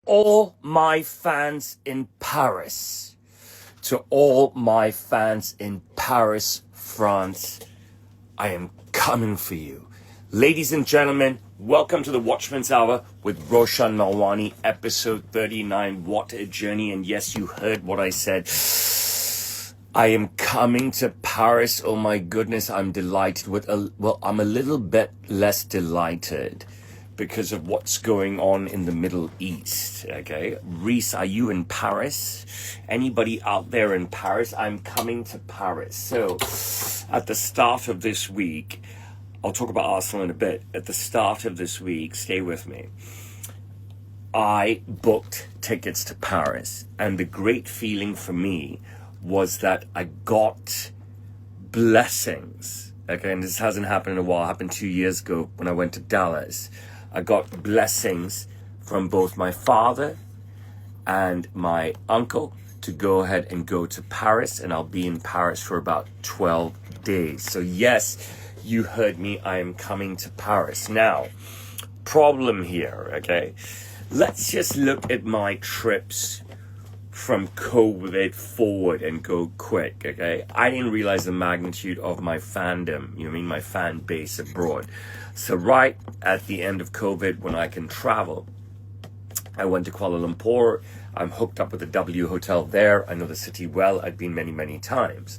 all my fans in Paris, to all my fans in Paris, France, I am coming for you. Ladies and gentlemen, welcome to the Watchman's Hour with Roshan Melwani, episode 39, What a Journey. And yes, you heard what I said. I am coming to Paris. Oh my goodness, I'm delighted with, I'm a little bit less delighted because of what's going on in the Middle East, okay? Reese, are you in Paris? Anybody out there in Paris? I'm coming to Paris. So, at the start of this week, I'll talk about Arsenal in a bit. At the start of this week, stay with me, I booked tickets to Paris. And the great feeling for me was that I got blessings, okay? And this hasn't happened in a while. It happened 2 years ago when I went to Dallas. I got blessings from both my father and my uncle to go ahead and go to Paris, and I'll be in Paris for about 12 days. So yes, you heard me, I am coming to Paris. Now, problem here, okay? Let's just look at my trips from COVID forward and go quick, okay? I didn't realize the magnitude of my fandom, my fan base abroad. So right at the end of COVID, when I can travel, I went to Kuala Lumpur. I'm hooked up with the W Hotel there. I know the city well. I've been many, many times.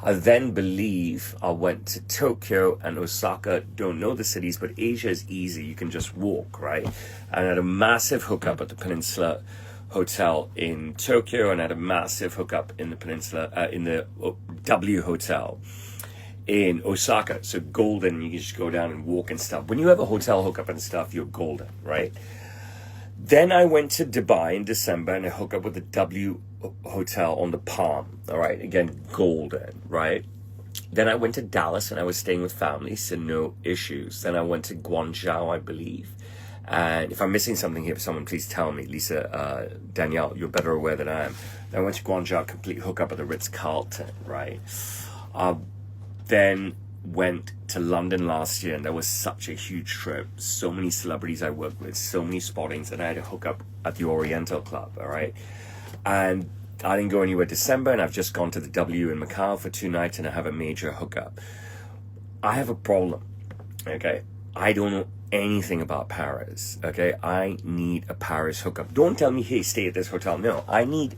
I then believe I went to Tokyo and Osaka. Don't know the cities, but Asia is easy. You can just walk, right? And I had a massive hookup at the Peninsula Hotel in Tokyo, and I had a massive hookup in the Peninsula, in the W Hotel in Osaka. So golden, you can just go down and walk and stuff. When you have a hotel hookup and stuff, you're golden, right? Then I went to Dubai in December and I hooked up with the W Hotel on the Palm, all right? Again, golden, right? Then I went to Dallas and I was staying with family, so no issues. Then I went to Guangzhou, I believe. And if I'm missing something here, someone please tell me. Lisa, Danielle, you're better aware than I am. Then I went to Guangzhou, complete hookup at the Ritz-Carlton, right? Then went to London last year, and that was such a huge trip. So many celebrities I worked with, so many spottings, and I had a hookup at the Oriental Club, all right? And I didn't go anywhere December, and I've just gone to the W in Macau for 2 nights, and I have a major hookup. I have a problem, okay? I don't know anything about Paris, okay? I need a Paris hookup. Don't tell me, hey, stay at this hotel. No, I need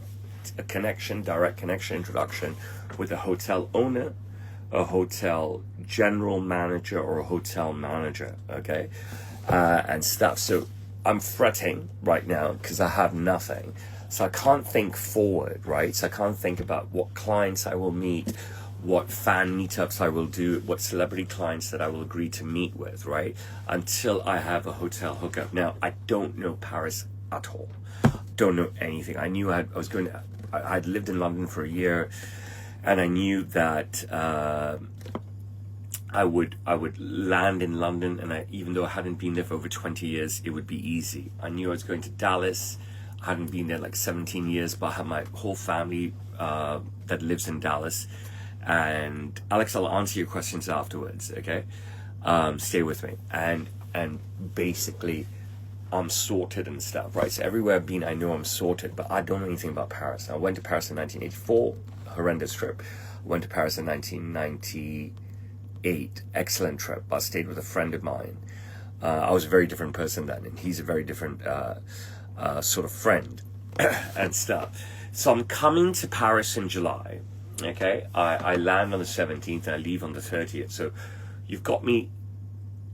a connection, direct connection, introduction with a hotel owner, a hotel general manager, or a hotel manager, okay? And stuff. So I'm fretting right now because I have nothing. So I can't think forward, right? So I can't think about what clients I will meet, what fan meetups I will do, what celebrity clients that I will agree to meet with, right? Until I have a hotel hookup. Now, I don't know Paris at all. Don't know anything. I knew I'd lived in London for a year, and I knew that I would land in London, and even though I hadn't been there for over 20 years, it would be easy. I knew I was going to Dallas. I hadn't been there like 17 years, but I have my whole family that lives in Dallas. And Alex, I'll answer your questions afterwards, okay? Stay with me. And basically, I'm sorted and stuff, right? So everywhere I've been, I know I'm sorted, but I don't know anything about Paris. I went to Paris in 1984, horrendous trip. I went to Paris in 1998, excellent trip. I stayed with a friend of mine. I was a very different person then, and he's a very different sort of friend and stuff. So I'm coming to Paris in July, okay? I land on the 17th and I leave on the 30th. So you've got me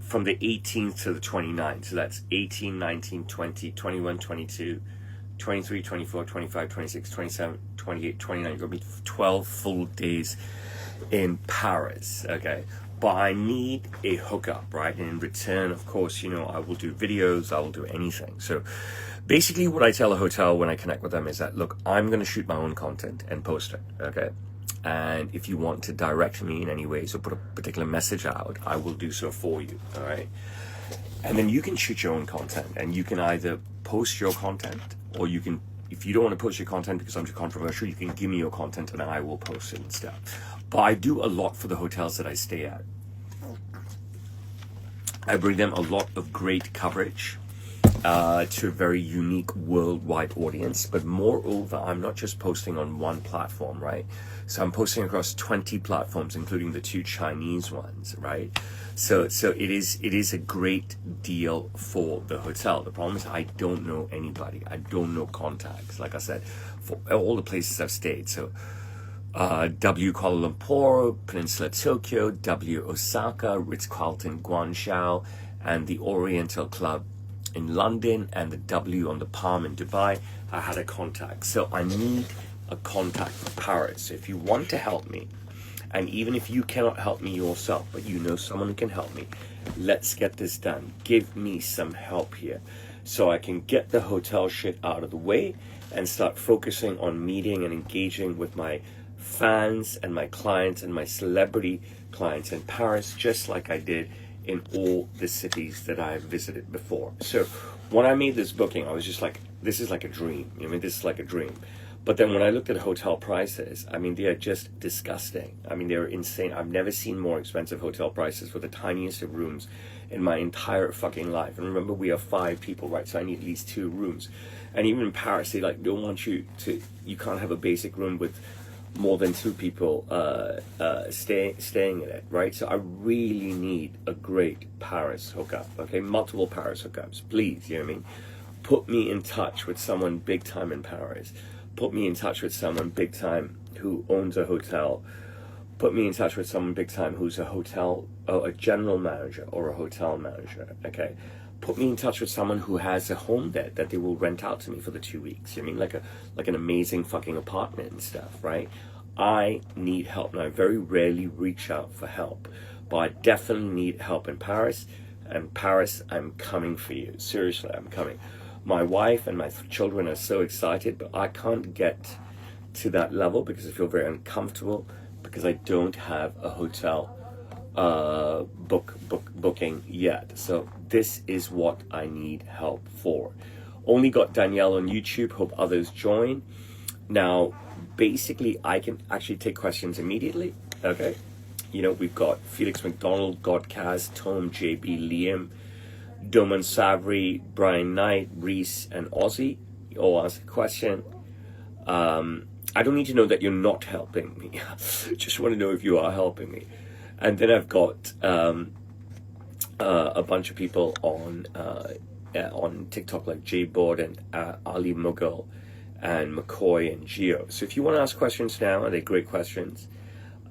from the 18th to the 29th. So that's 18, 19, 20, 21, 22, 23, 24, 25, 26, 27, 28, 29. You've got me 12 full days in Paris, okay? But I need a hookup, right? And in return, of course, I will do videos, I will do anything. So basically what I tell a hotel when I connect with them is that, look, I'm going to shoot my own content and post it, okay? And if you want to direct me in any ways or put a particular message out, I will do so for you, all right? And then you can shoot your own content, and you can either post your content, or you can, if you don't want to post your content because I'm too controversial, you can give me your content and I will post it and stuff. But I do a lot for the hotels that I stay at. I bring them a lot of great coverage. to a very unique worldwide audience. But moreover, I'm not just posting on one platform, right? So I'm posting across 20 platforms, including the 2 Chinese ones, right? So it is a great deal for the hotel. The problem is I don't know anybody. I don't know contacts. Like I said, for all the places I've stayed. So W Kuala Lumpur, Peninsula Tokyo, W Osaka, Ritz-Carlton Guangzhou, and the Oriental Club in London, and the W on the Palm in Dubai. I had a contact. So I need a contact for Paris. So if you want to help me, and even if you cannot help me yourself, but you know someone who can help me, let's get this done. Give me some help here so I can get the hotel shit out of the way and start focusing on meeting and engaging with my fans and my clients and my celebrity clients in Paris, just like I did in all the cities that I've visited before. So when I made this booking, I was just like, this is like a dream. I mean, this is like a dream. But then when I looked at hotel prices, I mean, they are just disgusting. I mean, they're insane. I've never seen more expensive hotel prices for the tiniest of rooms in my entire fucking life. And remember, we are 5 people, right? So I need at least 2 rooms. And even in Paris, they like don't want you to, you can't have a basic room with more than 2 people staying in it, right? So I really need a great Paris hookup, okay? Multiple Paris hookups, please, you know what I mean? Put me in touch with someone big time in Paris. Put me in touch with someone big time who owns a hotel. Put me in touch with someone big time who's a hotel, a general manager or a hotel manager, okay? Put me in touch with someone who has a home there that they will rent out to me for the 2 weeks. I mean, like an amazing fucking apartment and stuff, right? I need help. Now, I very rarely reach out for help, but I definitely need help in Paris. And Paris, I'm coming for you. Seriously, I'm coming. My wife and my children are so excited, but I can't get to that level because I feel very uncomfortable because I don't have a hotel booking yet. So this is what I need help for. Only got Danielle on YouTube. Hope others join. Now, basically, I can actually take questions immediately. Okay, you know, we've got Felix McDonald, Godcast, Tom, JB, Liam, Doman Savary, Brian Knight, Reese, and Ozzy. You all ask a question. I don't need to know that you're not helping me. Just want to know if you are helping me. And then I've got a bunch of people on TikTok like Jay Board and Ali Mughal and McCoy and Gio. So if you want to ask questions now, and they're great questions.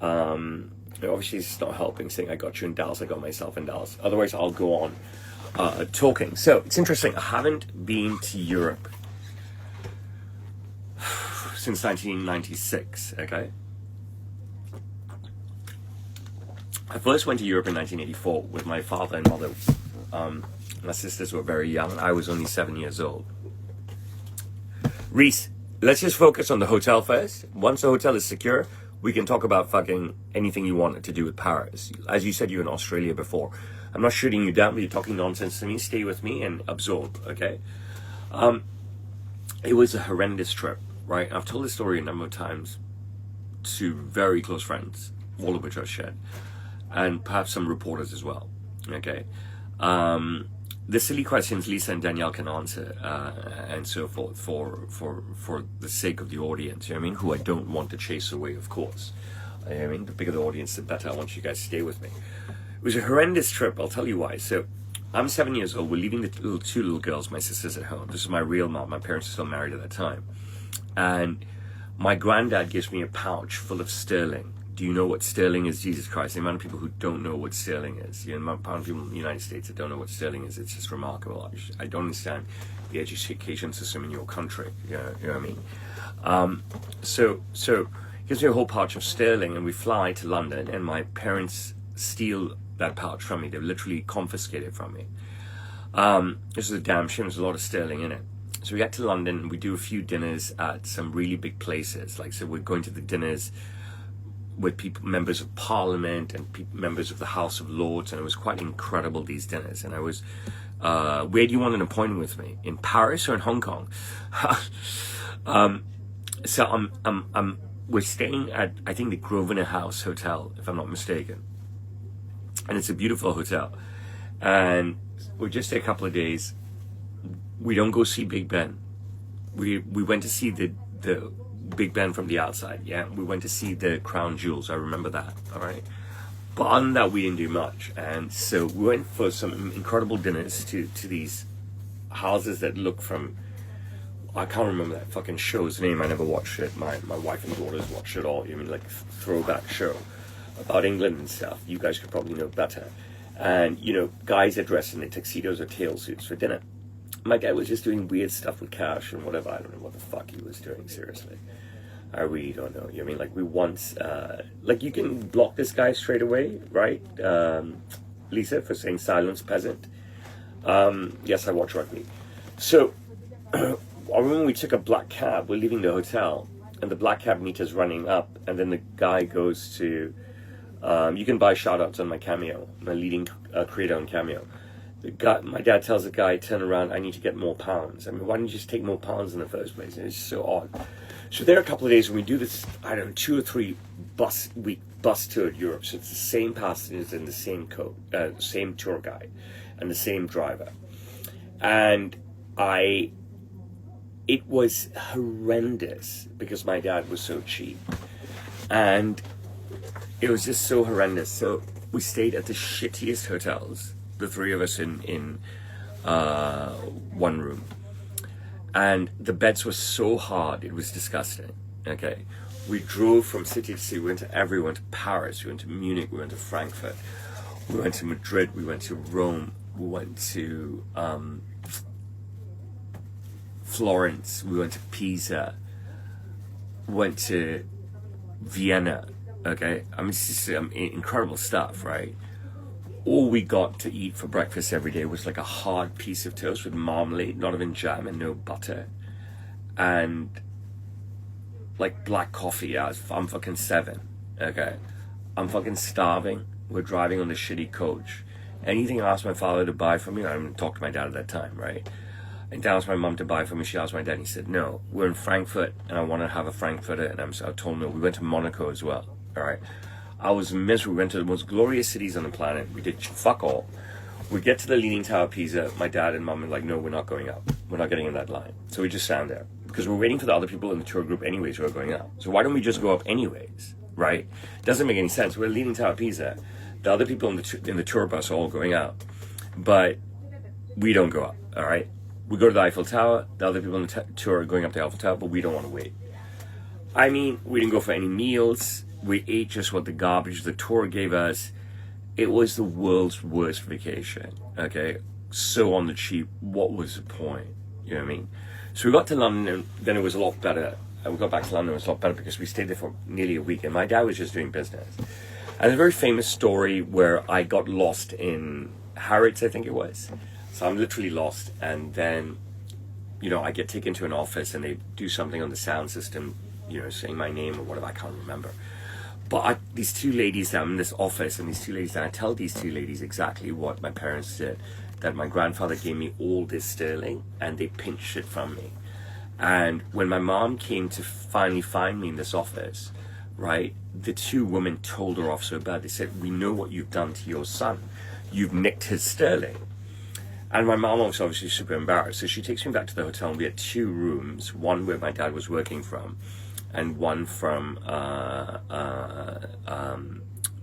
Obviously, it's not helping saying I got you in Dallas, I got myself in Dallas. Otherwise, I'll go on talking. So it's interesting. I haven't been to Europe since 1996. Okay. I first went to Europe in 1984 with my father and mother. My sisters were very young. I was only 7 years old. Reese, let's just focus on the hotel first. Once the hotel is secure, we can talk about fucking anything you want to do with Paris. As you said, you were in Australia before. I'm not shooting you down, but you're talking nonsense to me. Stay with me and absorb, okay? It was a horrendous trip, right? I've told this story a number of times to very close friends, all of which I've shared, and perhaps some reporters as well, okay? The silly questions Lisa and Danielle can answer and so forth for the sake of the audience, you know what I mean? Who I don't want to chase away, of course. You know what I mean? The bigger the audience, the better. I want you guys to stay with me. It was a horrendous trip. I'll tell you why. So I'm 7 years old. We're leaving the two little girls, my sisters at home. This is my real mom. My parents were still married at that time. And my granddad gives me a pouch full of sterling. Do you know what sterling is? Jesus Christ, the amount of people who don't know what sterling is. The amount of people in the United States that don't know what sterling is, it's just remarkable. I don't understand the education system in your country. You know what I mean? So he gives me a whole pouch of sterling, and we fly to London, and my parents steal that pouch from me. They literally confiscate it from me. This is a damn shame. There's a lot of sterling in it. So we get to London, we do a few dinners at some really big places. Like, so we're going to the dinners with people, members of Parliament and members of the House of Lords, and it was quite incredible, these dinners. And I was, where do you want an appointment with me? In Paris or in Hong Kong? So we're staying at, I think, the Grosvenor House Hotel, if I'm not mistaken. And it's a beautiful hotel. And we're just there a couple of days. we don't go see Big Ben. We went to see the Big Ben from the outside. Yeah, we went to see the Crown Jewels. I remember that. All right. But other than that, we didn't do much. And so we went for some incredible dinners to these houses that look from, I can't remember that fucking show's name. I never watched it. My wife and daughters watched it all. You mean like throwback show about England and stuff. You guys could probably know better. And, you know, guys are dressed in their tuxedos or tail suits for dinner. My dad was just doing weird stuff with cash and whatever. I don't know what the fuck he was doing, seriously. I really don't know. You mean, like, we once, like, you can block this guy straight away, right? Lisa, for saying silence peasant. Yes, I watch rugby. So, I remember we took a black cab. We're leaving the hotel, and the black cab meter's running up, and then the guy goes to, you can buy shout-outs on my Cameo, my leading creator on Cameo. The guy, my dad tells the guy, turn around, I need to get more pounds. I mean, why didn't you just take more pounds in the first place? It's so odd. So there are a couple of days when we do this, I don't know, 2 or 3 bus tour of Europe. So it's the same passengers and the same same tour guide and the same driver. And it was horrendous because my dad was so cheap. And it was just so horrendous. So we stayed at the shittiest hotels, the 3 of us in one room. And the beds were so hard, it was disgusting, okay? We drove from city to city. We went to everywhere. We went to Paris, we went to Munich, we went to Frankfurt, we went to Madrid, we went to Rome, we went to Florence, we went to Pisa, we went to Vienna, okay? I mean, it's just incredible stuff, right? All we got to eat for breakfast every day was like a hard piece of toast with marmalade, not even jam, and no butter. And like black coffee. Yeah, I'm fucking 7. Okay. I'm fucking starving. We're driving on the shitty coach. Anything I asked my father to buy for me, I didn't talk to my dad at that time, right? And I asked my mom to buy for me. She asked my dad, and he said, no, we're in Frankfurt, and I want to have a Frankfurter. And I told him, no, we went to Monaco as well, all right? I was miserable. We went to the most glorious cities on the planet. We did fuck all. We get to the Leaning Tower of Pisa. My dad and mom are like, no, we're not going up. We're not getting in that line. So we just stand there. Because we're waiting for the other people in the tour group anyways who are going up. So why don't we just go up anyways, right? Doesn't make any sense. We're Leaning Tower of Pisa. The other people in the tour bus are all going up. But we don't go up, all right? We go to the Eiffel Tower. The other people in the tour are going up the Eiffel Tower, but we don't want to wait. I mean, we didn't go for any meals. We ate just what the garbage the tour gave us. It was the world's worst vacation, okay? So on the cheap, what was the point? You know what I mean? So we got to London, and then it was a lot better. We got back to London, it was a lot better because we stayed there for nearly a week, and my dad was just doing business. And a very famous story where I got lost in Harrods, I think it was. So I'm literally lost, and then, you know, I get taken to an office, and they do something on the sound system, you know, saying my name or whatever, I can't remember. But these 2 ladies, I'm in this office, and these 2 ladies, and I tell these 2 ladies exactly what my parents did, that my grandfather gave me all this sterling, and they pinched it from me. And when my mom came to finally find me in this office, right, the 2 women told her off so bad. They said, we know what you've done to your son. You've nicked his sterling. And my mom was obviously super embarrassed. So she takes me back to the hotel, and we had 2 rooms, one where my dad was working from, and one from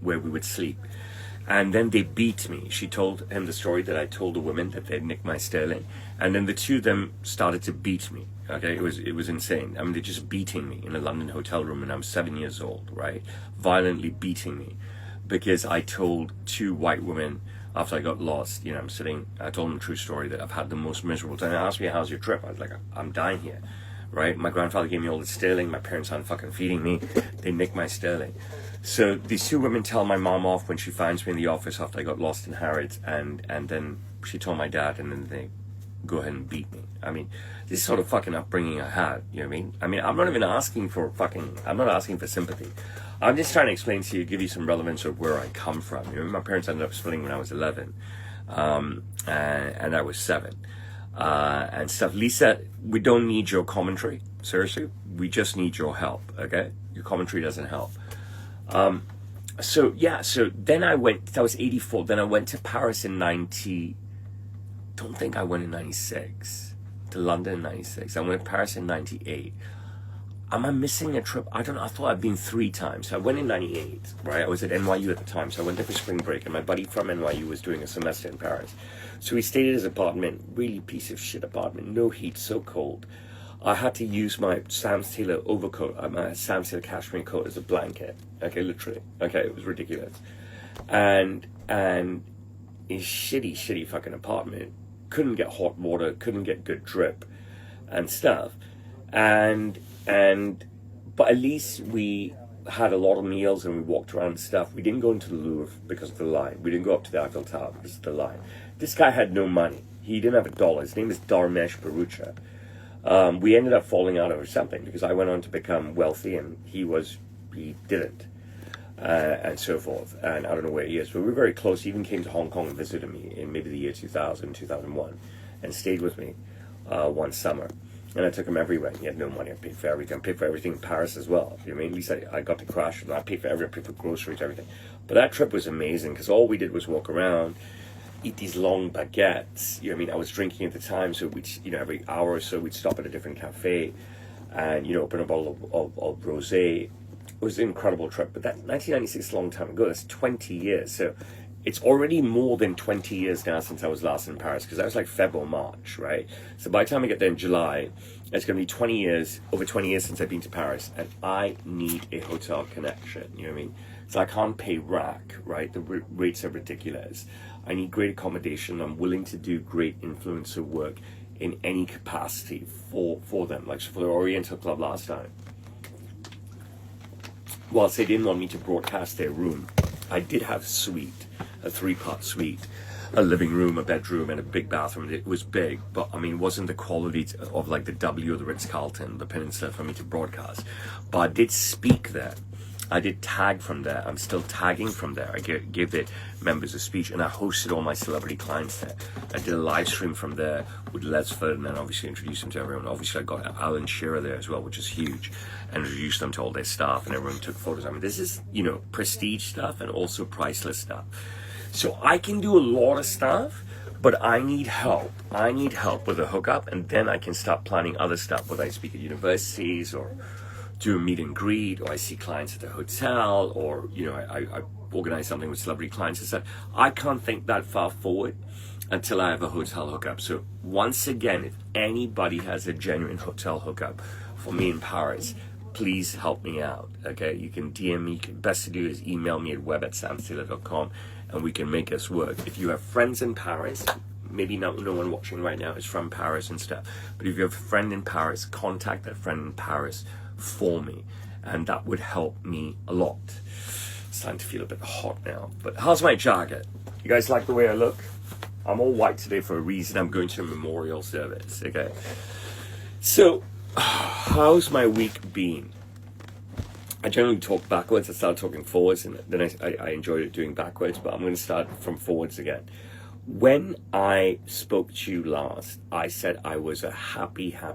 where we would sleep. And then they beat me. She told him the story that I told the women, that they'd nicked my sterling. And then the 2 of them started to beat me. Okay, it was insane. I mean, they're just beating me in a London hotel room, and I'm 7 years old, right? Violently beating me because I told 2 white women after I got lost, you know, I told them a true story that I've had the most miserable time. They asked me, how's your trip? I was like, I'm dying here. Right? My grandfather gave me all the sterling. My parents aren't fucking feeding me. They nicked my sterling. So these 2 women tell my mom off when she finds me in the office after I got lost in Harrods, and then she told my dad, and then they go ahead and beat me. I mean, this sort of fucking upbringing I had, you know what I mean? I mean, I'm not asking for sympathy. I'm just trying to explain to you, give you some relevance of where I come from. You know, my parents ended up splitting when I was 11, and I was 7. And stuff. Lisa, we don't need your commentary. Seriously, we just need your help. Okay, your commentary doesn't help. So then I went. That was 84. Then I went to Paris in 90. Don't think I went in 96. to London in 96. I went to Paris in 98. Am I missing a trip? I don't know. I thought I'd been 3 times. So I went in 98, right? I was at NYU at the time, so I went there for spring break, and my buddy from NYU was doing a semester in Paris. So we stayed at his apartment, really piece of shit apartment, no heat, so cold. I had to use my Sam Taylor overcoat, my Sam Taylor cashmere coat as a blanket. Okay, literally. Okay, it was ridiculous. And his shitty fucking apartment, couldn't get hot water, couldn't get good drip and stuff. But at least we had a lot of meals and we walked around and stuff. We didn't go into the Louvre because of the line. We didn't go up to the Eiffel Tower because of the line. This guy had no money. He didn't have $1. His name is Dharmesh Barucha. We ended up falling out over something because I went on to become wealthy and he didn't. And so forth. And I don't know where he is, but we were very close. He even came to Hong Kong and visited me in maybe the year 2000, 2001, and stayed with me one summer. And I took him everywhere. He had no money. I paid for everything. I paid for everything in Paris as well. You know what I mean? At least I got to crash and I paid for everything. I paid for groceries, everything. But that trip was amazing because all we did was walk around, eat these long baguettes. You know what I mean? I was drinking at the time, so we'd, every hour or so we'd stop at a different cafe and, open a bottle of rosé. It was an incredible trip. But that 1996 is a long time ago. That's 20 years. So it's already more than 20 years now since I was last in Paris, because that was like February or March, right? So by the time I get there in July, it's going to be 20 years, over 20 years since I've been to Paris, and I need a hotel connection, you know what I mean? So I can't pay rack, right? The rates are ridiculous. I need great accommodation. I'm willing to do great influencer work in any capacity for them, like for the Oriental Club last time. Whilst they didn't want me to broadcast their room, I did have a 3-part suite, a living room, a bedroom, and a big bathroom. It was big, but I mean, it wasn't the quality of like the W or the Ritz-Carlton, the Peninsula, for me to broadcast. But I did speak there. I did tag from there. I'm still tagging from there. I gave the members a speech, and I hosted all my celebrity clients there. I did a live stream from there with Les Ferdinand, obviously introduced them to everyone. Obviously, I got Alan Shearer there as well, which is huge, and introduced them to all their staff, and everyone took photos. I mean, this is, prestige stuff and also priceless stuff. So I can do a lot of stuff, but I need help. I need help with a hookup, and then I can start planning other stuff, whether I speak at universities or do a meet and greet, or I see clients at the hotel, or I organize something with celebrity clients and stuff. I can't think that far forward until I have a hotel hookup. So once again, if anybody has a genuine hotel hookup for me in Paris, please help me out. Okay, you can DM me. Best to do is email me at web@samtaylor.com, and we can make this work. If you have friends in Paris, maybe no one watching right now is from Paris and stuff, but if you have a friend in Paris, contact that friend in Paris for me, and that would help me a lot. It's starting to feel a bit hot now, but how's my jacket? You guys like the way I look? I'm all white today for a reason. I'm going to a memorial service. Okay, so how's my week been? I generally talk backwards. I started talking forwards, and then I enjoyed it doing backwards, but I'm going to start from forwards again. When I spoke to you last, I said I was a happy guy,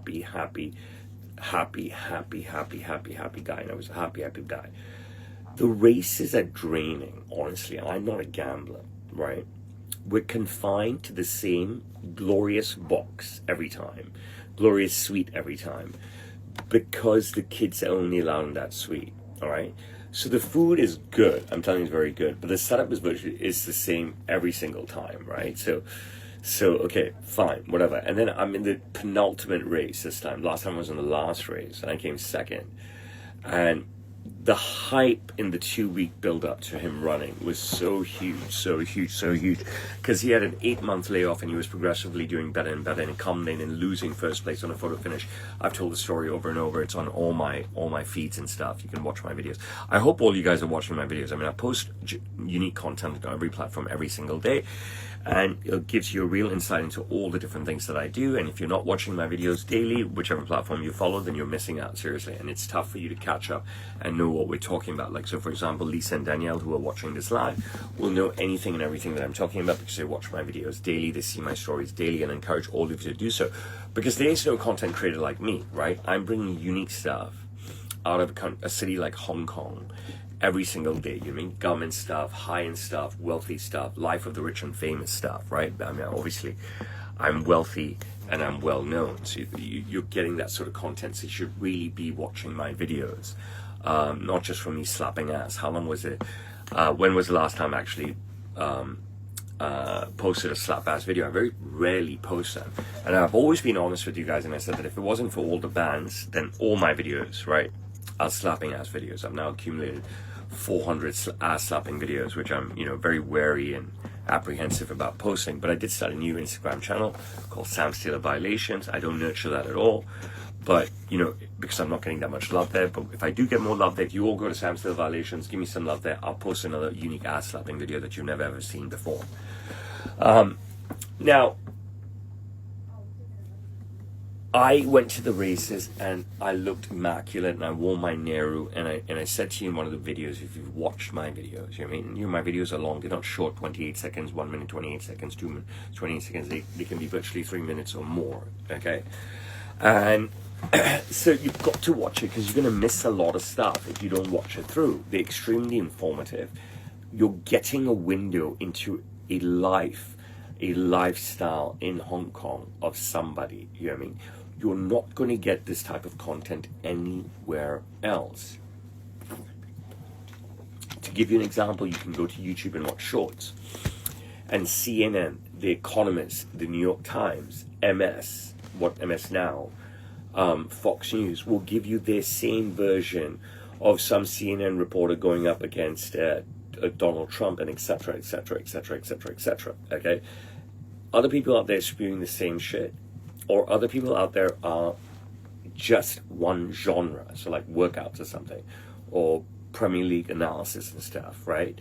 and I was a happy guy. The races are draining, honestly. I'm not a gambler, right? We're confined to the same glorious box every time, glorious suite every time, because the kids are only allowed in that suite, all right? So the food is good. I'm telling you, it's very good, but the setup is the same every single time, right? So okay, fine, whatever. And then I'm in the penultimate race this time. Last time I was in the last race, and I came second. And the hype in the 2-week build-up to him running was so huge, because he had an 8-month layoff, and he was progressively doing better and better, and coming in and losing first place on a photo finish. I've told the story over and over. It's on all my feeds and stuff. You can watch my videos. I hope all you guys are watching my videos. I mean, I post unique content on every platform every single day, and it gives you a real insight into all the different things that I do. And if you're not watching my videos daily, whichever platform you follow, then you're missing out, seriously. And it's tough for you to catch up and know what we're talking about. Like, so for example, Lisa and Danielle, who are watching this live, will know anything and everything that I'm talking about because they watch my videos daily, they see my stories daily, and I encourage all of you to do so. Because there is no content creator like me, right? I'm bringing unique stuff out of a city like Hong Kong every single day. You mean government stuff, high-end stuff, wealthy stuff, life of the rich and famous stuff, right? I mean, obviously, I'm wealthy and I'm well known, so you're getting that sort of content. So you should really be watching my videos, not just from me slapping ass. How long was it? When was the last time I actually posted a slap ass video? I very rarely post them, and I've always been honest with you guys, and I said that if it wasn't for all the bans, then all my videos, right, are slapping ass videos. I've now accumulated 400 ass slapping videos, which I'm, you know, very wary and apprehensive about posting. But I did start a new Instagram channel called Sam Steeler Violations. I don't nurture that at all, but you know, because I'm not getting that much love there. But if I do get more love there, if you all go to Sam Steeler Violations, give me some love there, I'll post another unique ass slapping video that you've never ever seen before. Now, I went to the races and I looked immaculate, and I wore my Nehru, and I said to you in one of the videos, if you've watched my videos, you know what I mean, you know, my videos are long, they're not short, 28 seconds, 1 minute, 28 seconds, 2 minutes, 28 seconds, they can be virtually 3 minutes or more, okay? And so you've got to watch it, because you're going to miss a lot of stuff if you don't watch it through. They're extremely informative. You're getting a window into a life, a lifestyle in Hong Kong of somebody, you know what I mean? You're not going to get this type of content anywhere else. To give you an example, you can go to YouTube and watch shorts. And CNN, The Economist, The New York Times, MS, MS Now, Fox News will give you their same version of some CNN reporter going up against Donald Trump, and etc., etc., etc., etc., etc. Okay? Other people out there spewing the same shit, or other people out there are just one genre, so like workouts or something, or Premier League analysis and stuff, right?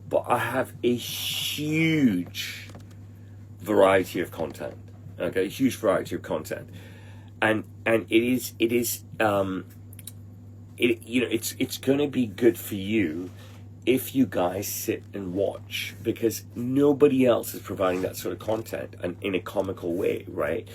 But I have a huge variety of content, okay, huge variety of content, and it's going to be good for you if you guys sit and watch, because nobody else is providing that sort of content and in a comical way, right?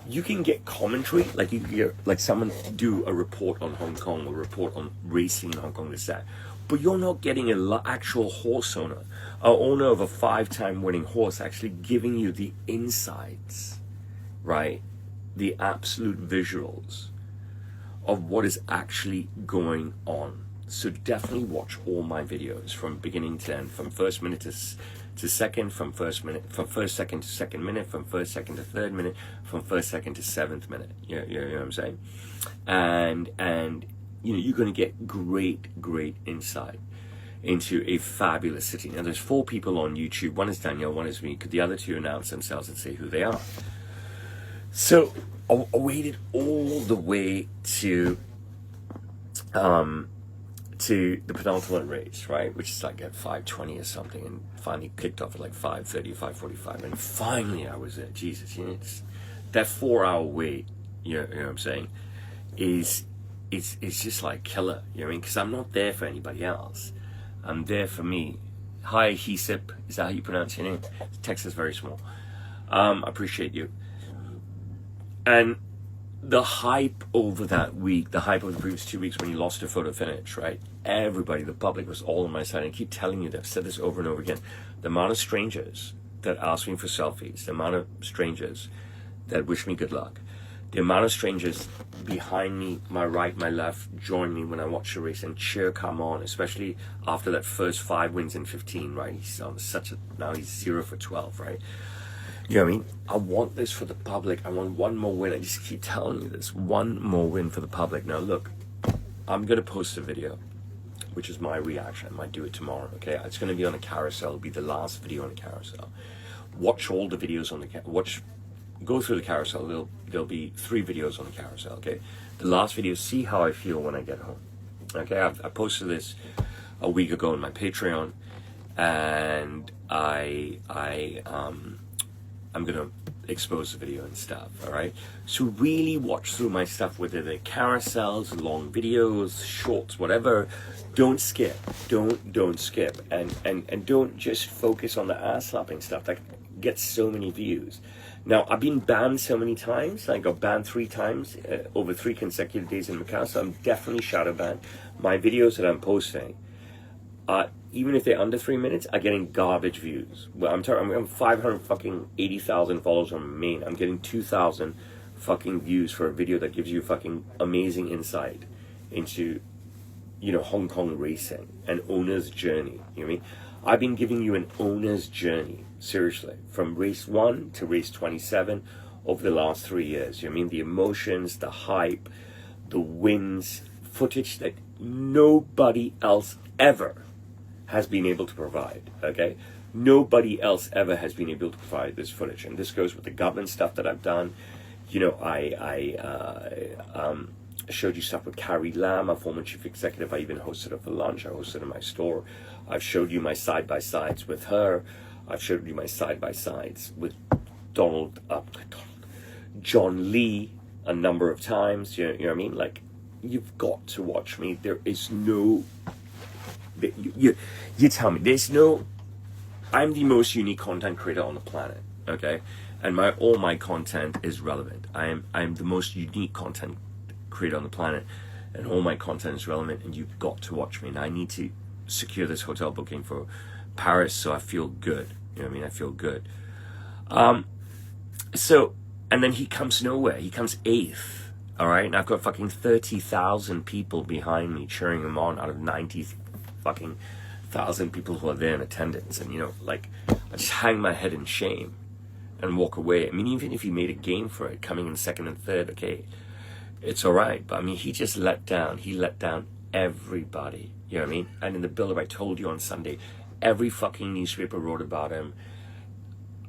You can get commentary, like you can get, like someone do a report on Hong Kong, a report on racing in Hong Kong, this, that. But you're not getting an actual horse owner, an owner of a 5-time winning horse actually giving you the insights, right? The absolute visuals of what is actually going on. So definitely watch all my videos from beginning to end, from first minute to second, from first second to second minute, from first second to third minute, from first second to seventh minute. You know what I'm saying? And you know, you're going to get great insight into a fabulous city. Now, there's 4 people on YouTube. One is Danielle, one is me. Could the other 2 announce themselves and say who they are? So I waited all the way to the penultimate race, right, which is like at 5:20 or something, and finally kicked off at like 5:30, 5:45, and finally I was there. Jesus, you know, that 4-hour wait, you know what I'm saying, it's just like killer, you know what I mean, because I'm not there for anybody else. I'm there for me. Hi, Hesip, is that how you pronounce your name? Text is very small. I appreciate you. And the hype over that week, the hype over the previous 2 weeks when you lost a photo finish, right? Everybody, the public was all on my side. And I keep telling you that, I've said this over and over again. The amount of strangers that ask me for selfies, the amount of strangers that wish me good luck, the amount of strangers behind me, my right, my left, join me when I watch the race and cheer come on, especially after that first 5 wins in 15, right? He's on now he's 0 for 12, right? You know what I mean? I want this for the public. I want one more win. I just keep telling you this. One more win for the public. Now, look, I'm going to post a video, which is my reaction. I might do it tomorrow, okay? It's going to be on a carousel. It'll be the last video on the carousel. Watch all the videos on the go through the carousel. There'll be 3 videos on the carousel, okay? The last video, see how I feel when I get home, okay? I posted this a week ago on my Patreon, and I'm gonna expose the video and stuff, all right? So really watch through my stuff, whether they're carousels, long videos, shorts, whatever. Don't skip, don't skip, and don't just focus on the ass slapping stuff that gets so many views. Now, I've been banned so many times. I got banned 3 times over 3 consecutive days in Macau, so I'm definitely shadow banned. My videos that I'm posting even if they're under 3 minutes, are getting garbage views. Well, I'm 580,000 followers on main. I'm getting 2,000 fucking views for a video that gives you fucking amazing insight into, Hong Kong racing, an owner's journey. You know what I mean? I've been giving you an owner's journey, seriously, from race 1 to race 27 over the last 3 years. You know what I mean? The emotions, the hype, the wins, footage that nobody else ever has been able to provide, okay? Nobody else ever has been able to provide this footage. And this goes with the government stuff that I've done. I showed you stuff with Carrie Lam, a former chief executive. I even hosted her for lunch. I hosted her in my store. I've showed you my side-by-sides with her. I've showed you my side-by-sides with John Lee a number of times. You know what I mean? Like, you've got to watch me. There is no... You tell me. There's no... I'm the most unique content creator on the planet, okay? And all my content is relevant. I'm the most unique content creator on the planet, and all my content is relevant, and you've got to watch me. And I need to secure this hotel booking for Paris, so I feel good. You know what I mean? I feel good. And then he comes nowhere. He comes 8th, all right? And I've got fucking 30,000 people behind me cheering him on out of 90 fucking thousand people who are there in attendance. And, I just hang my head in shame and walk away. I mean, even if he made a game for it, coming in 2nd and 3rd, okay, it's all right. But, I mean, he just let down. He let down everybody. You know what I mean? And in the build-up, I told you on Sunday, every fucking newspaper wrote about him.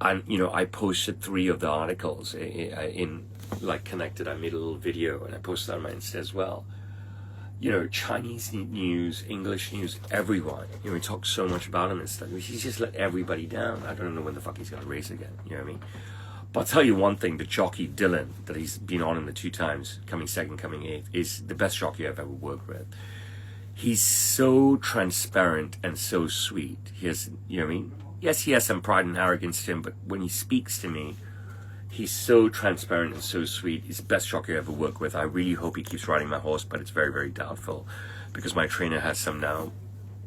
And, I posted 3 of the articles in connected. I made a little video, and I posted that on my Insta as well. Chinese news, English news, everyone. We talk so much about him and stuff. He's just let everybody down. I don't know when the fuck he's going to race again. You know what I mean? But I'll tell you one thing, the jockey Dylan, that he's been on in the 2 times, coming 2nd, coming 8th, is the best jockey I've ever worked with. He's so transparent and so sweet. He has, you know what I mean? Yes, he has some pride and arrogance to him, but when he speaks to me, he's so transparent and so sweet. He's the best jockey I ever worked with. I really hope he keeps riding my horse, but it's very, very doubtful, because my trainer has some now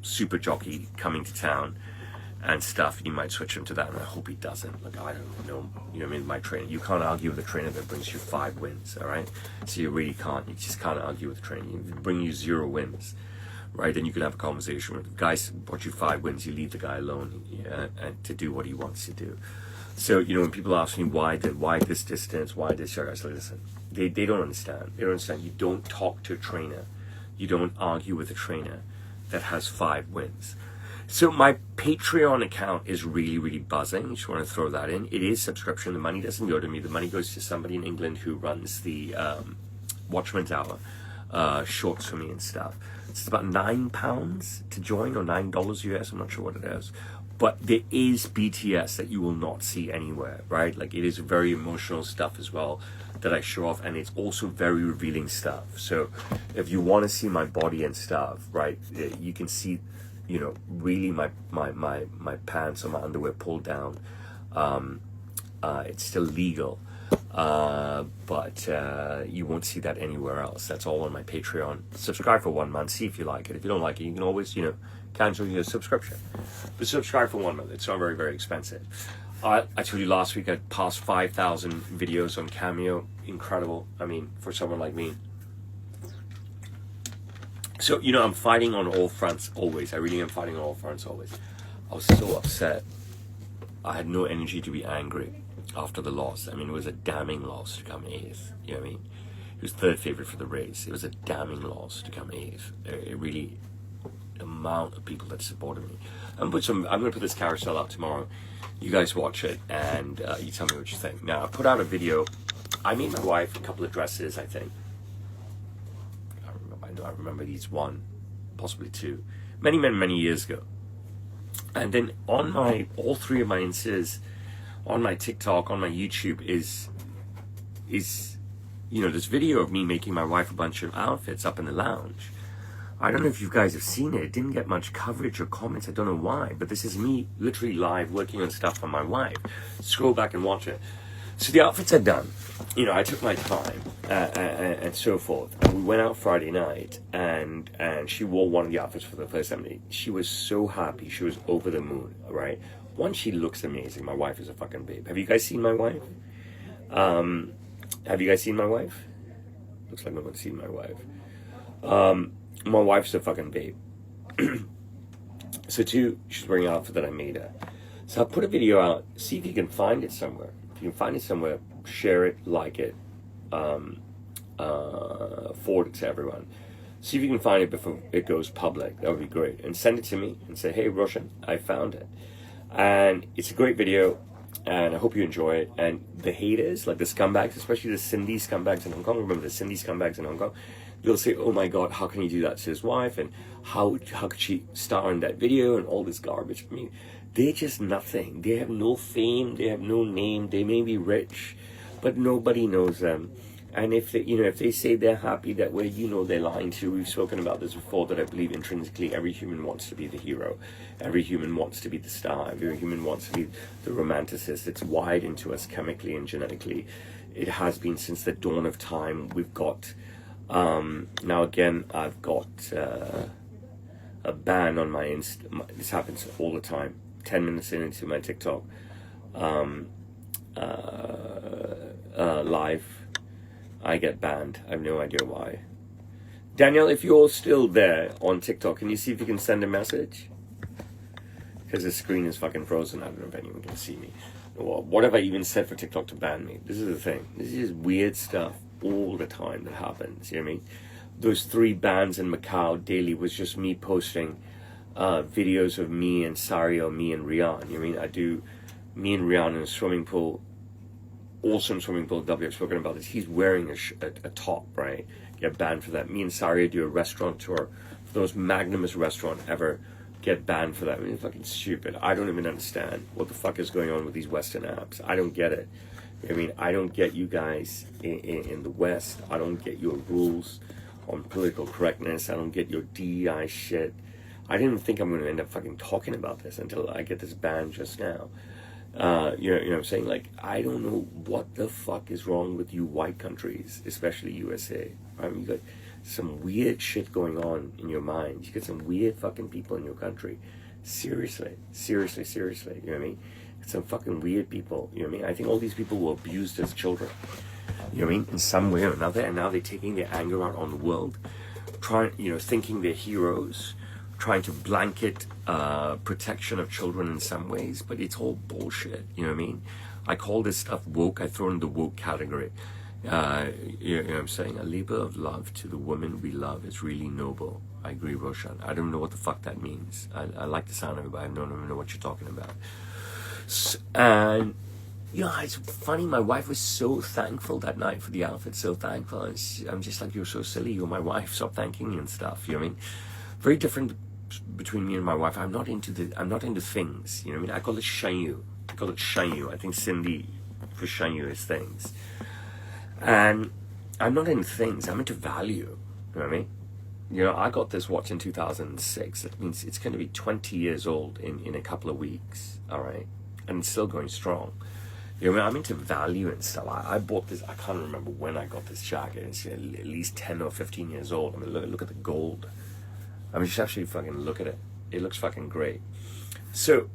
super jockey coming to town and stuff. He might switch him to that, and I hope he doesn't. Like, I don't know. You know what I mean? My trainer, you can't argue with a trainer that brings you 5 wins, all right? So you really can't. You just can't argue with a trainer. You bring you 0 wins, right? Then you can have a conversation with the guys. Brought you 5 wins, you leave the guy alone, and to do what he wants to do. So, when people ask me why this distance, why this year, I say, listen, they don't understand. They don't understand. You don't talk to a trainer. You don't argue with a trainer that has 5 wins. So my Patreon account is really, really buzzing. Just want to throw that in. It is subscription. The money doesn't go to me. The money goes to somebody in England who runs the Watchma'S Hour shorts for me and stuff. It's about £9 to join, or $9 US. I'm not sure what it is. But there is BTS that you will not see anywhere, right? Like, it is very emotional stuff as well that I show off, and it's also very revealing stuff. So if you want to see my body and stuff, right, you can see, really my pants or my underwear pulled down. It's still legal, but you won't see that anywhere else. That's all on my Patreon. Subscribe for 1 month, see if you like it. If you don't like it, you can always, cancel your subscription. But subscribe for 1 month. It's not very, very expensive. I told you last week I passed 5,000 videos on Cameo. Incredible. I mean, for someone like me. So, I'm fighting on all fronts always. I really am fighting on all fronts always. I was so upset. I had no energy to be angry after the loss. I mean, it was a damning loss to come 8th. You know what I mean? He was 3rd favorite for the race. It was a damning loss to come 8th. It really... amount of people that supported me. I'm going to put this carousel out tomorrow. You guys watch it, and you tell me what you think. Now, I put out a video. I made my wife a couple of dresses, I think. I remember these 1, possibly 2, many, many, many years ago. And then on all 3 of my Instas, on my TikTok, on my YouTube is this video of me making my wife a bunch of outfits up in the lounge. I don't know if you guys have seen it. It didn't get much coverage or comments. I don't know why. But this is me literally live working on stuff for my wife. Scroll back and watch it. So the outfits are done. You know, I took my time and so forth. And we went out Friday night, and she wore one of the outfits for the first time. She was so happy. She was over the moon, right? One, she looks amazing. My wife is a fucking babe. Have you guys seen my wife? Have you guys seen my wife? Looks like no one's seen my wife. My wife's a fucking babe. So two, she's wearing an outfit that I made her. So I put a video out. See if you can find it somewhere. If you can find it somewhere, share it, like it, forward it to everyone. See if you can find it before it goes public. That would be great. And send it to me and say, hey, Roshan, I found it. And it's a great video, and I hope you enjoy it. And the haters, like the scumbags, especially the Cindy scumbags in Hong Kong, remember the Cindy scumbags in Hong Kong? They'll say, oh my God, how can you do that to his wife? And how could she star in that video and all this garbage? I mean, they're just nothing. They have no fame. They have no name. They may be rich, but nobody knows them. And if they, if they say they're happy that way, they're lying to you. We've spoken about this before, that I believe intrinsically every human wants to be the hero. Every human wants to be the star. Every human wants to be the romanticist. It's wired into us chemically and genetically. It has been since the dawn of time. We've got, now again, I've got a ban on my this happens all the time. 10 minutes into my TikTok live, I get banned. I have no idea why. Daniel, if you're still there on TikTok, can you see if you can send a message? Because the screen is fucking frozen. I don't know if anyone can see me. Or what have I even said for TikTok to ban me? This is the thing. This is weird stuff all the time that happens. You know what I mean? Those 3 bans in Macau daily was just me posting videos of me and Sario, me and Rian. You know what I mean? I do me and Rian in a swimming pool. Awesome swimming pool. W, I've spoken about this. He's wearing a top, right? Get banned for that. Me and Saria do a restaurant tour. For the most magnanimous restaurant ever. Get banned for that. I mean, it's fucking stupid. I don't even understand what the fuck is going on with these Western apps. I don't get it. I mean, I don't get you guys in the West. I don't get your rules on political correctness. I don't get your DEI shit. I didn't even think I'm going to end up fucking talking about this until I get this ban just now. You know what I'm saying? Like, I don't know what the fuck is wrong with you white countries, especially USA. I mean, you got some weird shit going on in your mind. You got some weird fucking people in your country. Seriously. You know what I mean? Some fucking weird people. You know what I mean? I think all these people were abused as children. You know what I mean? In some way or another, and now they're taking their anger out on the world, thinking they're heroes, trying to blanket protection of children in some ways, but it's all bullshit. You know what I mean? I call this stuff woke. I throw in the woke category. You know what I'm saying? A labor of love to the woman we love is really noble. I agree, Roshan. I don't know what the fuck that means. I like the sound of it, but I don't even know what you're talking about. And it's funny. My wife was so thankful that night for the outfit. So thankful. And I'm just like, you're so silly. You're my wife. Stop thanking me and stuff. You know what I mean? Very different between me and my wife. I'm not into things. You know what I mean? I call it shanyu. I think Cindy for shanyu is things. And I'm not into things. I'm into value. You know what I mean? I got this watch in 2006. That means it's going to be 20 years old in a couple of weeks. All right, and it's still going strong. You know what I mean? I'm into value and stuff. I bought this. I can't remember when I got this jacket. It's at least 10 or 15 years old. I mean, look at the gold. I mean, just actually fucking look at it. It looks fucking great. So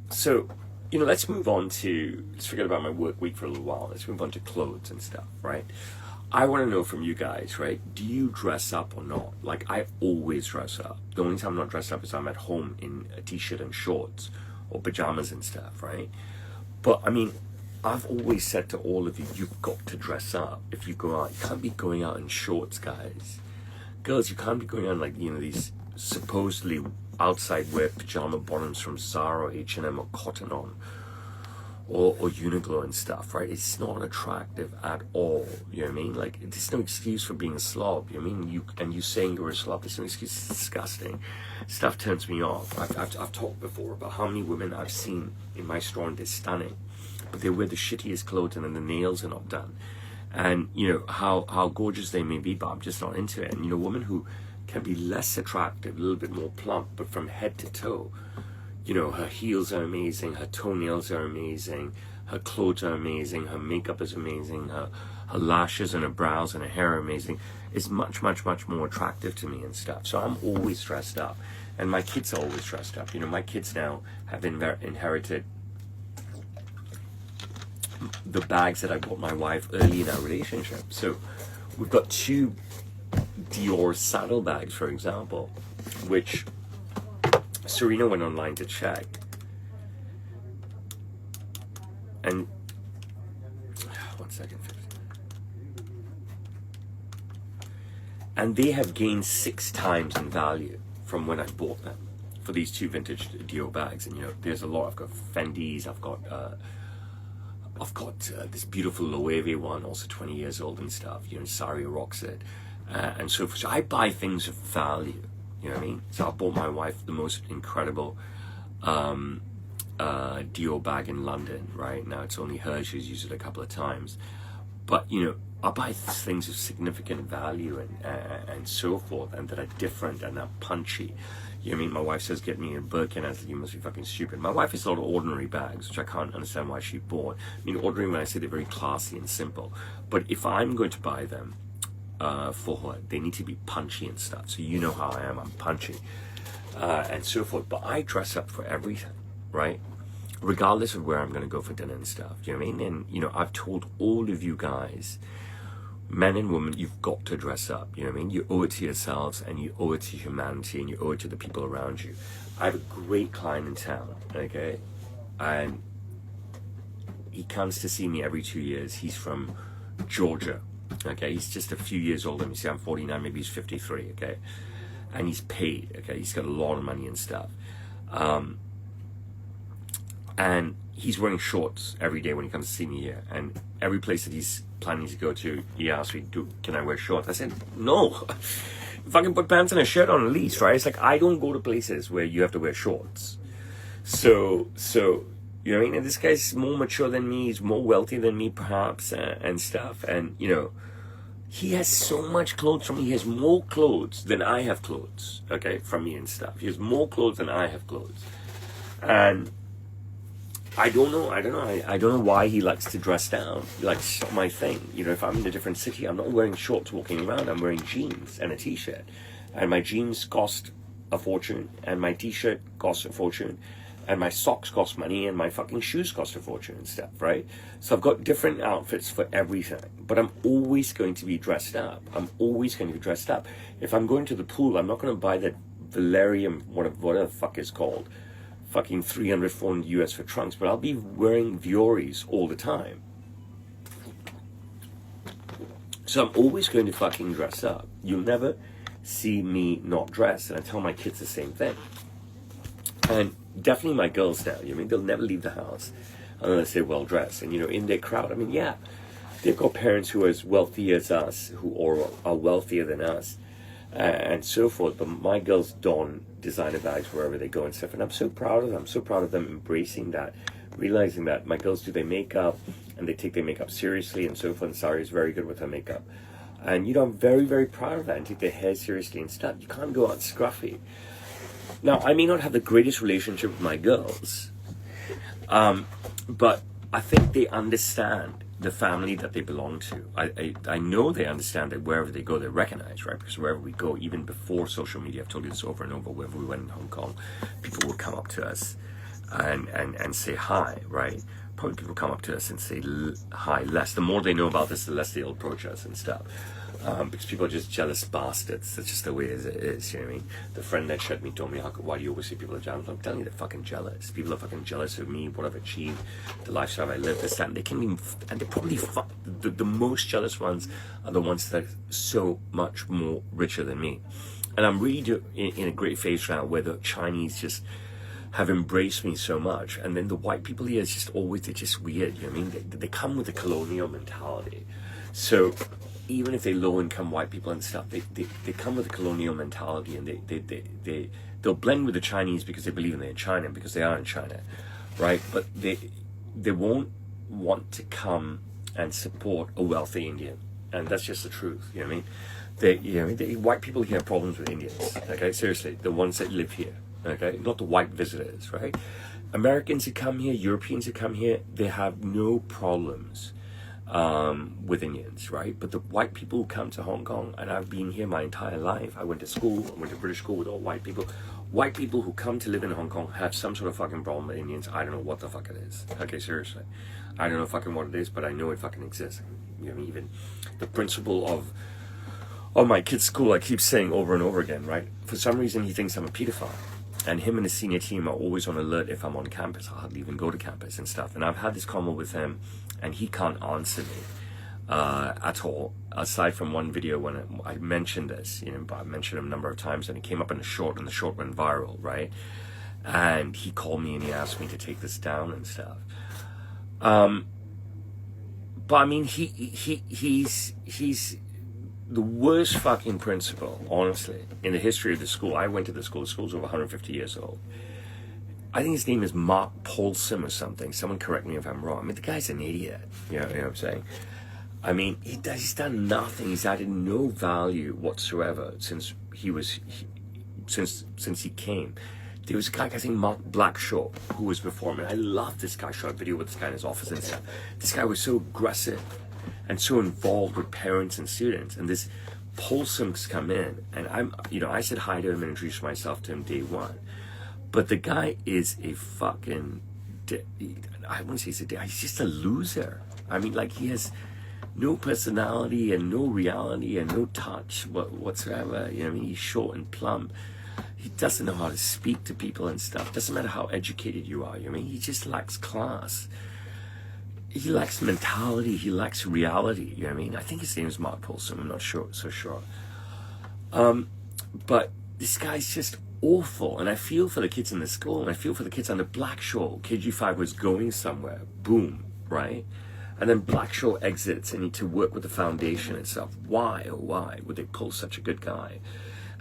let's move on to, let's forget about my work week for a little while. Let's move on to clothes and stuff, right? I want to know from you guys, right? Do you dress up or not? Like, I always dress up. The only time I'm not dressed up is I'm at home in a t-shirt and shorts or pajamas and stuff, right? But, I mean, I've always said to all of you, you've got to dress up if you go out. You can't be going out in shorts, guys. Girls, you can't be going out like, these supposedly outside wear pajama bottoms from Zara or H&M or Cotton On or Uniqlo and stuff, right? It's not attractive at all. You know what I mean? Like, there's no excuse for being a slob. You know what I mean? You saying you're a slob, there's no excuse. It's disgusting. Stuff turns me off. I've talked before about how many women I've seen in my store and they're stunning, but they wear the shittiest clothes and then the nails are not done. And how gorgeous they may be, but I'm just not into it. And a woman who can be less attractive, a little bit more plump, but from head to toe, her heels are amazing, her toenails are amazing, her clothes are amazing, her makeup is amazing, her lashes and her brows and her hair are amazing, is much, much, much more attractive to me and stuff. So I'm always dressed up. And my kids are always dressed up. You know, my kids now have inherited the bags that I bought my wife early in our relationship. So we've got 2 Dior saddlebags, for example, which Serena went online to check. And 1 second. And they have gained 6 times in value from when I bought them for these 2 vintage Dior bags. And you know, there's a lot. I've got Fendi's, I've got this beautiful Loewe one, also 20 years old and stuff. You know, Sari rocks it, and so forth. So I buy things of value. You know what I mean? So I bought my wife the most incredible Dior bag in London. Right now, it's only hers. She's used it a couple of times, but you know, I buy things of significant value and so forth, and that are different and are punchy. You know what I mean? My wife says, get me a Birkin. I said, you must be fucking stupid. My wife has a lot of ordinary bags, which I can't understand why she bought. I mean, ordinary when I say they're very classy and simple. But if I'm going to buy them for her, they need to be punchy and stuff. So you know how I am. I'm punchy and so forth. But I dress up for everything, right? Regardless of where I'm going to go for dinner and stuff. You know what I mean? And, you know, I've told all of you guys, men and women, you've got to dress up. You know what I mean? You owe it to yourselves, and you owe it to humanity, and you owe it to the people around you. I have a great client in town, okay? And he comes to see me every 2 years. He's from Georgia, okay? He's just a few years older than me. See, I'm 49, maybe he's 53, okay? And he's paid, okay? He's got a lot of money and stuff. And he's wearing shorts every day when he comes to see me here. And every place that he's planning to go to, he asks me, can I wear shorts? I said, no. Fucking put pants and a shirt on at least, right? It's like, I don't go to places where you have to wear shorts. So you know what I mean? And this guy's more mature than me. He's more wealthy than me, perhaps, and stuff. And, you know, he has so much clothes from me. He has more clothes than I have clothes, okay, from me and stuff. He has more clothes than I have clothes. And I don't know why he likes to dress down. Like, it's not my thing. You know, if I'm in a different city, I'm not wearing shorts walking around. I'm wearing jeans and a t-shirt. And my jeans cost a fortune, and my t-shirt costs a fortune, and my socks cost money, and my fucking shoes cost a fortune and stuff, right? So I've got different outfits for everything. But I'm always going to be dressed up. If I'm going to the pool, I'm not going to buy that Valerium, whatever the fuck it's called, fucking 300, 400 US for trunks, but I'll be wearing Vioris all the time. So I'm always going to fucking dress up. You'll never see me not dressed, and I tell my kids the same thing. And definitely my girls now, you know, I mean, they'll never leave the house unless they're well dressed. And, you know, in their crowd, I mean, yeah, they've got parents who are as wealthy as us, who are wealthier than us, and so forth. But my girls don designer bags wherever they go and stuff, and I'm so proud of them. I'm so proud of them embracing that, realizing that my girls do their makeup, and they take their makeup seriously and so forth. And Sari is very good with her makeup, and you know, I'm very, very proud of that, and take their hair seriously and stuff. You can't go out scruffy. Now, I may not have the greatest relationship with my girls, but I think they understand the family that they belong to. I know they understand that wherever they go, they're recognized, right? Because wherever we go, even before social media, I've told you this over and over, wherever we went in Hong Kong, people would come up to us and say hi, right? Probably people come up to us and say hi less. The more they know about this, the less they'll approach us and stuff. Because people are just jealous bastards. That's just the way it is, you know what I mean? The friend that shut me told me, why do you always say people are jealous? I'm telling you, they're fucking jealous. People are fucking jealous of me, what I've achieved, the lifestyle I live, this, that, and they can be, and they're probably, the most jealous ones are the ones that are so much more richer than me. And I'm really in a great phase now where the Chinese just have embraced me so much. And then the white people here is just always, they're just weird, you know what I mean? They come with a colonial mentality. So even if they're low-income white people and stuff, they come with a colonial mentality, and they'll blend with the Chinese because they believe they're in China, because they are in China, right? But they won't want to come and support a wealthy Indian, and that's just the truth. You know what I mean? White people here have problems with Indians. Okay, seriously, the ones that live here. Okay, not the white visitors, right? Americans who come here, Europeans who come here, they have no problems with Indians, right? But the white people who come to Hong Kong, and I've been here my entire life, I went to school, I went to British school with all white people. White people who come to live in Hong Kong have some sort of fucking problem with Indians. I don't know what the fuck it is. Okay, seriously. I don't know fucking what it is, but I know it fucking exists. You know, even the principal of my kid's school, I keep saying over and over again, right? For some reason, he thinks I'm a pedophile. And him and his senior team are always on alert if I'm on campus. I hardly even go to campus and stuff. And I've had this convo with him, and he can't answer me at all. Aside from one video when I mentioned this, you know, I mentioned him a number of times, and it came up in a short, and the short went viral, right? And he called me and he asked me to take this down and stuff. But I mean, he's the worst fucking principal, honestly, in the history of the school. I went to the school's over 150 years old. I think his name is Mark Paulson or something. Someone correct me if I'm wrong. I mean, the guy's an idiot. You know what I'm saying? I mean, he's done nothing. He's added no value whatsoever since he came. There was a guy, I think Mark Blackshaw, who was before me. I love this guy. I shot a video with this guy in his office and stuff. This guy was so aggressive and so involved with parents and students. And this Paulson's come in, and I said hi to him and introduced myself to him day one. But the guy is a fucking, I wouldn't say he's just a loser. I mean, like, he has no personality and no reality and no touch whatsoever. You know, I mean, he's short and plump. He doesn't know how to speak to people and stuff. Doesn't matter how educated you are. I mean, he just lacks class. He lacks mentality. He lacks reality. You know what I mean? I think his name is Mark Paulson. I'm not so sure. But this guy's just awful. And I feel for the kids in the school. And I feel for the kids under Blackshaw. KG5 was going somewhere. Boom. Right? And then Blackshaw exits and need to work with the foundation and stuff. Why, oh why would they pull such a good guy?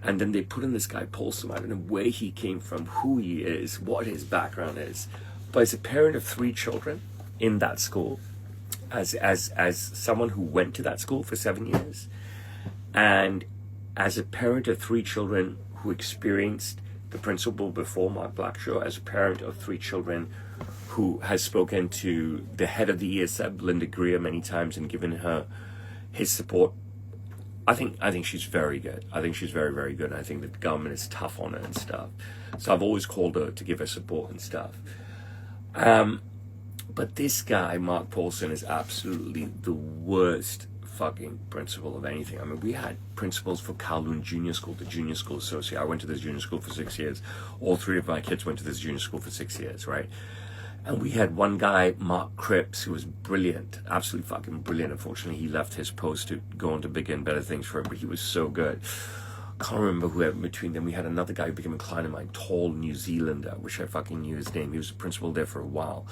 And then they put in this guy Paulson. I don't know where he came from, who he is, what his background is. But as a parent of 3 children in that school, as someone who went to that school for 7 years, and as a parent of 3 children who experienced the principal before Mark Blackshaw, as a parent of 3 children who has spoken to the head of the ESF, Linda Greer, many times and given her his support, I think she's very good. I think she's very, very good. And I think the government is tough on her and stuff. So I've always called her to give her support and stuff. But this guy, Mark Paulson, is absolutely the worst fucking principal of anything. I mean, we had principals for Kowloon Junior School, the Junior School Associate. I went to this junior school for 6 years. All 3 of my kids went to this junior school for 6 years, right? And we had one guy, Mark Cripps, who was brilliant, absolutely fucking brilliant. Unfortunately, he left his post to go on to bigger and better things for him, but he was so good. Can't remember who had between them. We had another guy who became a client of mine, tall New Zealander. Wish I fucking knew his name. He was a principal there for a while.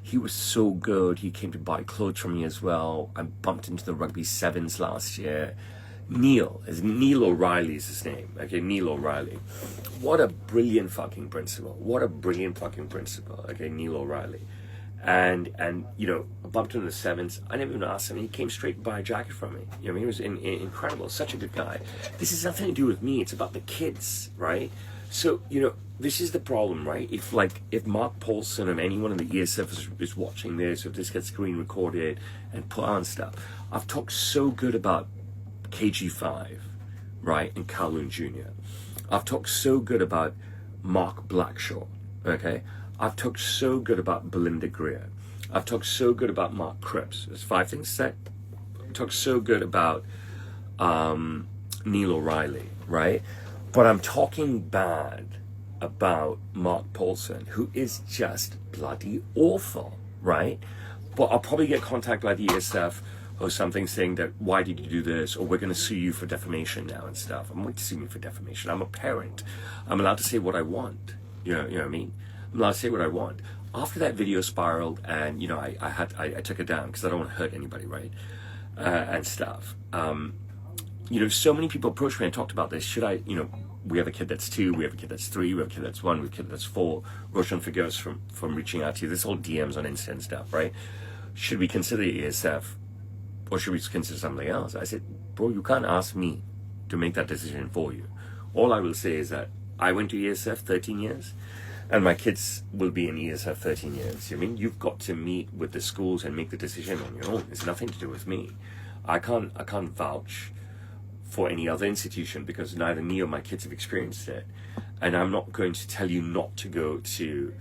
He was so good. He came to buy clothes from me as well. I bumped into the rugby sevens last year. Neil O'Reilly is his name. Okay, Neil O'Reilly. What a brilliant fucking principal. Okay, Neil O'Reilly. And you know, I bumped into the sevens. I never even asked him. He came straight to buy a jacket from me. You know, he was incredible. Such a good guy. This has nothing to do with me. It's about the kids, right? So, you know, this is the problem, right? If Mark Paulson or anyone in the ESF is watching this, if this gets screen recorded and put on stuff, I've talked so good about KG5, right, and Kowloon Jr. I've talked so good about Mark Blackshaw, okay? I've talked so good about Belinda Greer. I've talked so good about Mark Cripps. There's 5 things said. I've talked so good about Neil O'Reilly, right? But I'm talking bad about Mark Paulson, who is just bloody awful, right? But I'll probably get contacted by the ESF or something saying that, why did you do this? Or we're going to sue you for defamation now and stuff. I'm going to sue me for defamation. I'm a parent. I'm allowed to say what I want. You know what I mean? I'm allowed to say what I want. After that video spiraled and, you know, I took it down because I don't want to hurt anybody, right? And stuff. You know, so many people approached me and talked about this. Should I, you know, we have a kid that's 2, we have a kid that's 3, we have a kid that's 1, we have a kid that's 4. Roshan forgives from reaching out to you. This whole DMs on Insta and stuff, right? Should we consider ESF or should we consider something else? I said, bro, you can't ask me to make that decision for you. All I will say is that I went to ESF 13 years and my kids will be in ESF 13 years. I mean, you've got to meet with the schools and make the decision on your own. It's nothing to do with me. I can't vouch for any other institution because neither me or my kids have experienced it. And I'm not going to tell you not to go to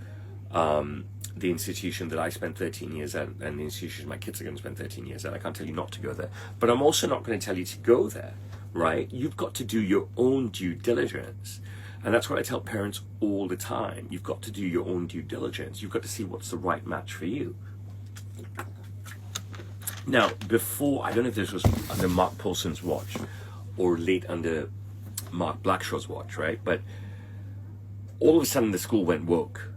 the institution that I spent 13 years at and the institution my kids are going to spend 13 years at. I can't tell you not to go there. But I'm also not going to tell you to go there, right? You've got to do your own due diligence. And that's what I tell parents all the time. You've got to do your own due diligence. You've got to see what's the right match for you. Now, before, I don't know if this was under Mark Paulson's watch or late under Mark Blackshaw's watch, right? But all of a sudden the school went woke.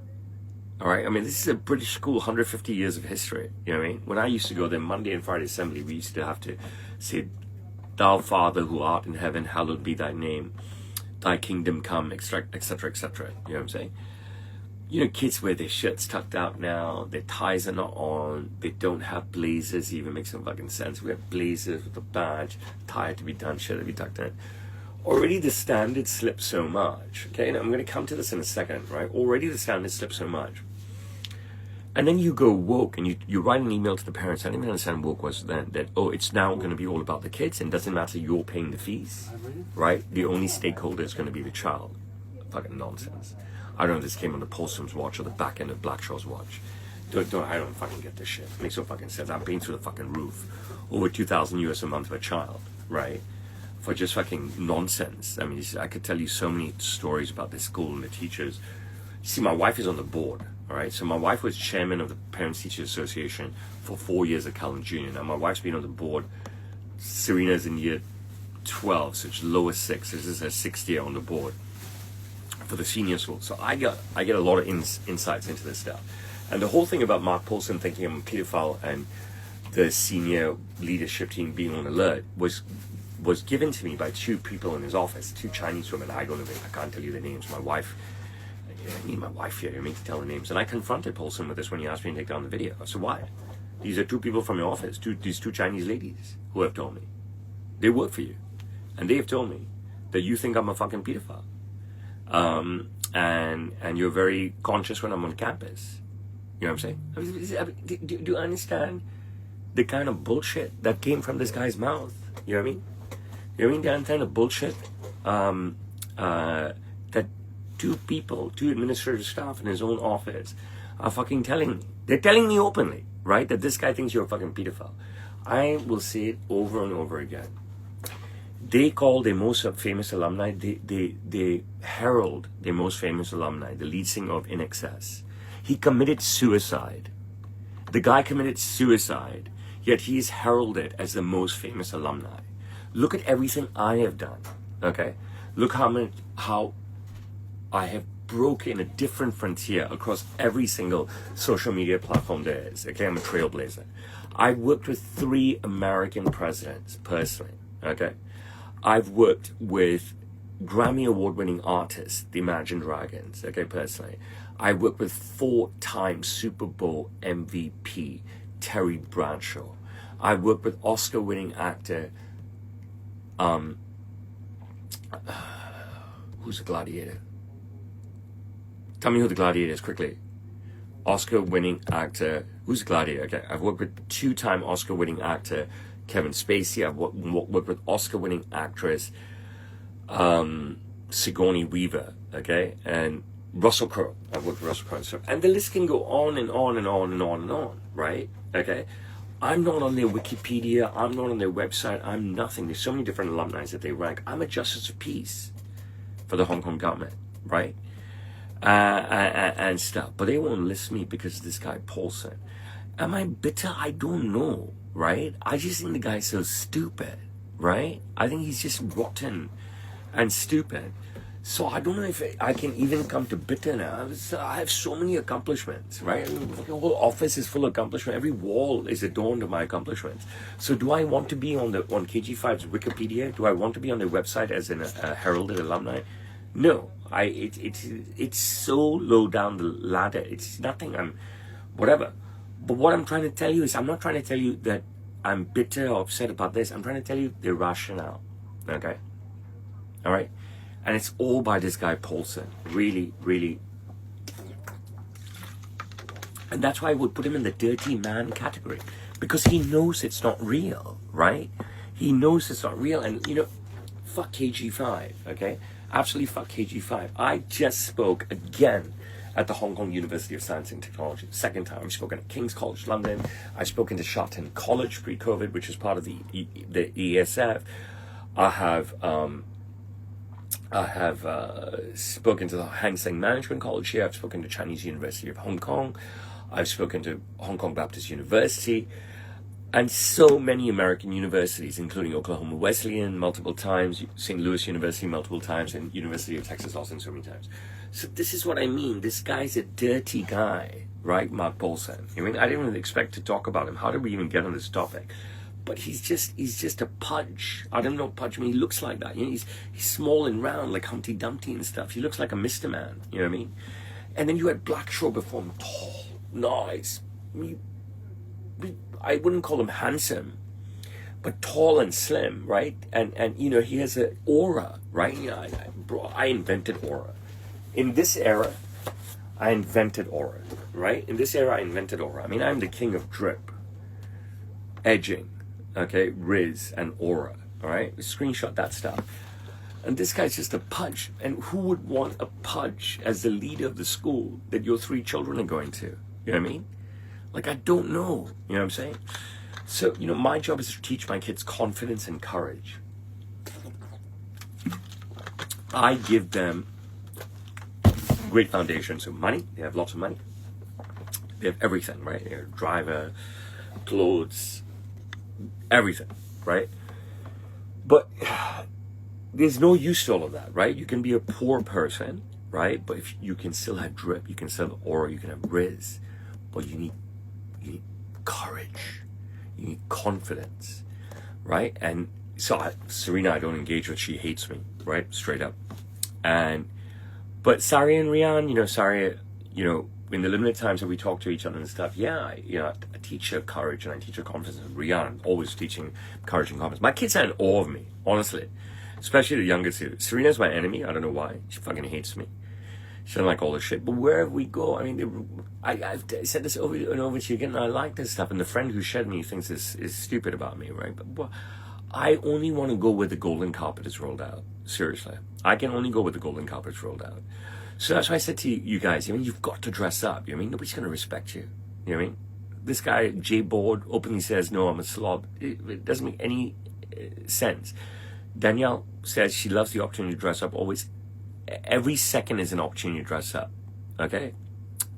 All right, I mean, this is a British school, 150 years of history. You know what I mean? When I used to go there, Monday and Friday assembly, we used to have to say, "Thou Father who art in heaven, hallowed be thy name. Thy kingdom come," etc., etc., etc. You know what I'm saying? You know, kids wear their shirts tucked out now. Their ties are not on. They don't have blazers. Even makes some fucking sense. We have blazers with a badge, tie to be done, shirt to be tucked in. Already the standard slipped so much. Okay, and I'm going to come to this in a second, right? Already the standard slipped so much. And then you go woke and you write an email to the parents. I didn't even understand woke was then. That, oh, it's now going to be all about the kids and doesn't matter you're paying the fees, right? The only stakeholder is going to be the child. Fucking nonsense. I don't know if this came on the Paulson's watch or the back end of Blackshaw's watch. I don't fucking get this shit. It makes no fucking sense. I'm paying through the fucking roof. Over 2,000 US a month for a child, right? For just fucking nonsense. I mean, I could tell you so many stories about this school and the teachers. You see, my wife is on the board, all right? So my wife was chairman of the Parents Teachers Association for 4 years at Calvin Junior. Now my wife's been on the board. Serena's in year 12, so it's lower 6. This is her 6th year on the board for the senior school. So I get a lot of insights into this stuff. And the whole thing about Mark Paulson thinking I'm a pedophile and the senior leadership team being on alert was given to me by 2 people in his office, 2 Chinese women. I don't know, I can't tell you their names. My wife, I need my wife here, I mean to tell the names. And I confronted Paulson with this when he asked me to take down the video. I said, why? These are 2 people from your office, these 2 Chinese ladies who have told me. They work for you. And they have told me that you think I'm a fucking pedophile. And you're very conscious when I'm on campus. You know what I'm saying? Do you understand the kind of bullshit that came from this guy's mouth? You know what I mean? You know what I mean? The kind of bullshit that 2 people, 2 administrative staff in his own office are fucking telling me. They're telling me openly, right, that this guy thinks you're a fucking pedophile. I will say it over and over again. They call their most famous alumni, they herald their most famous alumni, the lead singer of In Excess. He committed suicide. The guy committed suicide, yet he is heralded as the most famous alumni. Look at everything I have done, okay? Look how I have broken a different frontier across every single social media platform there is, okay? I'm a trailblazer. I worked with 3 American presidents personally, okay? I've worked with Grammy Award-winning artists, the Imagine Dragons, okay, personally. I worked with 4-time Super Bowl MVP, Terry Bradshaw. I worked with Oscar-winning actor, who's the Gladiator? Tell me who the Gladiator is, quickly. Oscar-winning actor, who's the Gladiator? Okay, I've worked with 2-time Oscar-winning actor, Kevin Spacey. I've worked with Oscar-winning actress Sigourney Weaver, okay, and Russell Crowe. I've worked with Russell Crowe, and the list can go on and on and on and on and on, right? Okay, I'm not on their Wikipedia. I'm not on their website. I'm nothing. There's so many different alumni that they rank. I'm a justice of peace for the Hong Kong government, right? And stuff, but they won't list me because of this guy Paulson. Am I bitter? I don't know, right? I just think the guy's so stupid, right? I think he's just rotten and stupid. So I don't know if I can even come to bitter now. I have so many accomplishments, right? I mean, the whole office is full of accomplishments. Every wall is adorned with my accomplishments. So do I want to be on KG5's Wikipedia? Do I want to be on their website as a heralded alumni? No. It's so low down the ladder. It's nothing. Whatever. But what I'm trying to tell you is, I'm not trying to tell you that I'm bitter or upset about this. I'm trying to tell you the rationale. Okay? All right? And it's all by this guy Paulson. Really, really And that's why I would put him in the dirty man category, because he knows it's not real, right? He knows it's not real. And, you know, fuck KG5, okay? Absolutely fuck KG5. I just spoke again at the Hong Kong University of Science and Technology. Second time. I've spoken at King's College London. I've spoken to Sharton College pre-COVID, which is part of the ESF. I have spoken to the Hang Seng Management College here. I've spoken to Chinese University of Hong Kong. I've spoken to Hong Kong Baptist University, and so many American universities, including Oklahoma Wesleyan multiple times, St. Louis University multiple times, and University of Texas Austin so many times. So this is what I mean. This guy's a dirty guy, right? Mark Paulson. I mean, I didn't even expect to talk about him. How did we even get on this topic? But he's just a pudge. I don't know pudge. I mean, he looks like that. You know, he's small and round, like Humpty Dumpty and stuff. He looks like a Mr. Man. You know what I mean? And then you had Blackshaw before him, tall, nice. I wouldn't call him handsome, but tall and slim, right? And you know, he has an aura, right? You know, I invented aura. In this era, I invented aura, right? In this era, I invented aura. I mean, I'm the king of drip, edging, okay, Riz and aura, all right? Screenshot that stuff. And this guy's just a pudge. And who would want a pudge as the leader of the school that your 3 children are going to? You know what I mean? Like, I don't know. You know what I'm saying? So, you know, my job is to teach my kids confidence and courage. I give them great foundation. So money, they have lots of money. They have everything, right? They have a driver, clothes, everything, right? But there's no use to all of that, right? You can be a poor person, right? But if you can still have drip, you can still have aura, you can have riz, but you need courage, you need confidence, right? And so Serena, I don't engage with. She hates me, right? Straight up. But Sari and Rian, you know, Sari, you know, in the limited times that we talk to each other and stuff, I teach her courage and I teach her confidence. And Rian, I'm always teaching courage and confidence. My kids are in awe of me, honestly. Especially the youngest two. Serena's my enemy. I don't know why. She fucking hates me. She doesn't like all this shit. But wherever we go, I mean, I've said this over and over to you again, and I like this stuff. And the friend who shed me thinks this is stupid about me, right? But I only want to go where the golden carpet is rolled out. Seriously. I can only go where the golden carpet is rolled out. So that's why I said to you guys, I mean, you've got to dress up. You know what I mean? Nobody's going to respect you. You know what I mean? This guy, Jay Board, openly says, no, I'm a slob. It doesn't make any sense. Danielle says she loves the opportunity to dress up always. Every second is an opportunity to dress up, okay?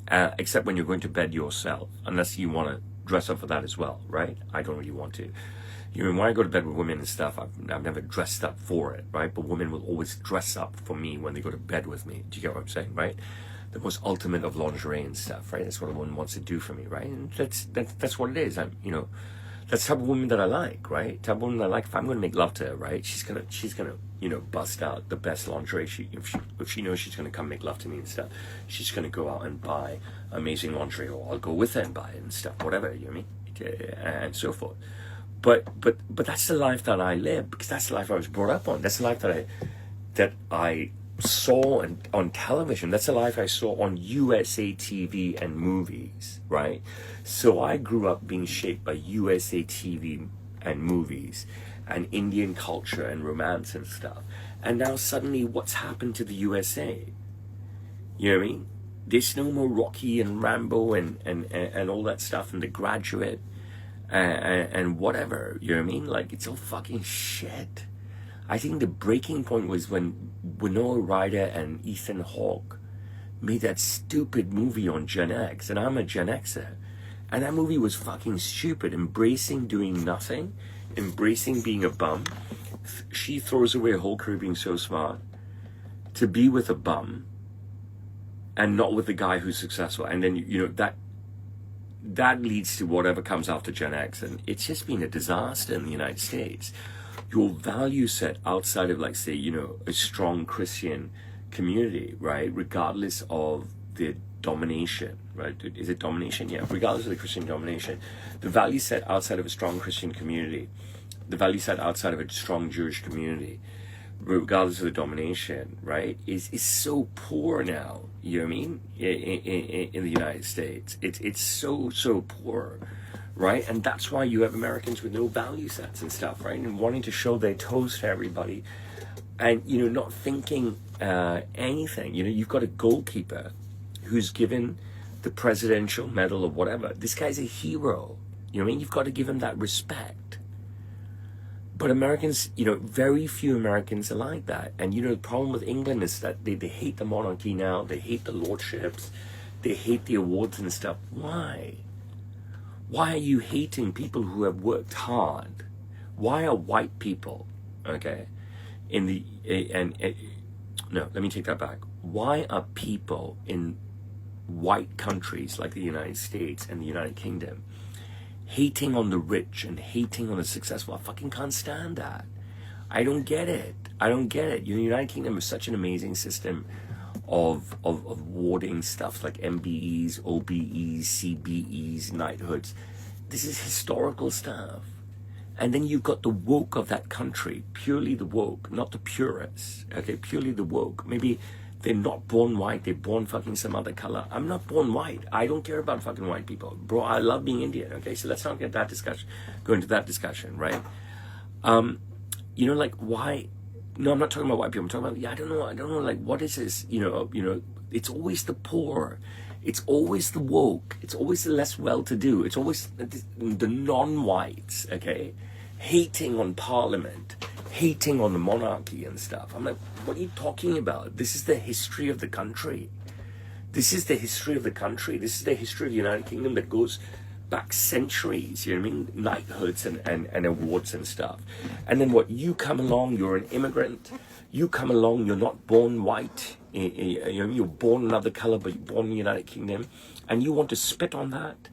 Except when you're going to bed yourself, unless you want to dress up for that as well, right? I don't really want to. You know, when I go to bed with women and stuff, I've never dressed up for it, right? But women will always dress up for me when they go to bed with me. Do you get what I'm saying, right? The most ultimate of lingerie and stuff, right? That's what a woman wants to do for me, right? And that's what it is. That's the type of woman that I like, right? The type of woman that I like. If I'm going to make love to her, right? She's gonna, you know, bust out the best lingerie. If she knows she's going to come make love to me and stuff, she's going to go out and buy amazing lingerie, or I'll go with her and buy it and stuff, whatever, you know what I mean? And so forth. But that's the life that I live, because that's the life I was brought up on. That's the life that I saw on television. That's the life I saw on USA TV and movies, right? So I grew up being shaped by USA TV and movies and Indian culture and romance and stuff. And now suddenly what's happened to the USA? You know what I mean? There's no more Rocky and Rambo and all that stuff and The Graduate and whatever, you know what I mean? Like, it's all fucking shit. I think the breaking point was when Winona Ryder and Ethan Hawke made that stupid movie on Gen X, and I'm a Gen Xer, and that movie was fucking stupid, embracing doing nothing, embracing being a bum. She throws away her whole career being so smart to be with a bum and not with the guy who's successful. And then, you know, that leads to whatever comes after Gen X, and it's just been a disaster in the United States. Your value set outside of, like, say, you know, a strong Christian community, right? Regardless of the domination, right? Is it domination? Yeah, regardless of the Christian domination. The value set outside of a strong Christian community, the value set outside of a strong Jewish community, regardless of the domination, right, is so poor now. You know what I mean? In the United States, it's so poor, right? And that's why you have Americans with no value sets and stuff, right? And wanting to show their toes to everybody, and not thinking anything. You've got a goalkeeper who's given the presidential medal or whatever. This guy's a hero. You know what I mean? You've got to give him that respect. But Americans, very few Americans are like that. And the problem with England is that they hate the monarchy now. They hate the lordships. They hate the awards and stuff. Why? Why are you hating people who have worked hard? Why are white people, okay, no, let me take that back. Why are people in white countries like the United States and the United Kingdom hating on the rich and hating on the successful? I fucking can't stand that. I don't get it. The United Kingdom is such an amazing system of awarding stuff like MBEs, OBEs, CBEs, knighthoods. This is historical stuff. And then you've got the woke of that country, purely the woke, not the purists, okay, purely the woke. Maybe they're not born white, they're born fucking some other color. I'm not born white. I don't care about fucking white people. Bro, I love being Indian, okay? So let's not go into that discussion, right? Like why, no, I'm not talking about white people. I'm talking about, I don't know, like what is this, it's always the poor. It's always the woke. It's always the less well-to-do. It's always the non-whites, okay, hating on Parliament, hating on the monarchy and stuff. I'm like, what are you talking about? This is the history of the country. This is the history of the country. This is the history of the United Kingdom that goes back centuries, you know what I mean? Knighthoods and awards and stuff. And then what, you come along, you're an immigrant, you come along, you're not born white, you're born another color, but you're born in the United Kingdom, and you want to spit on that,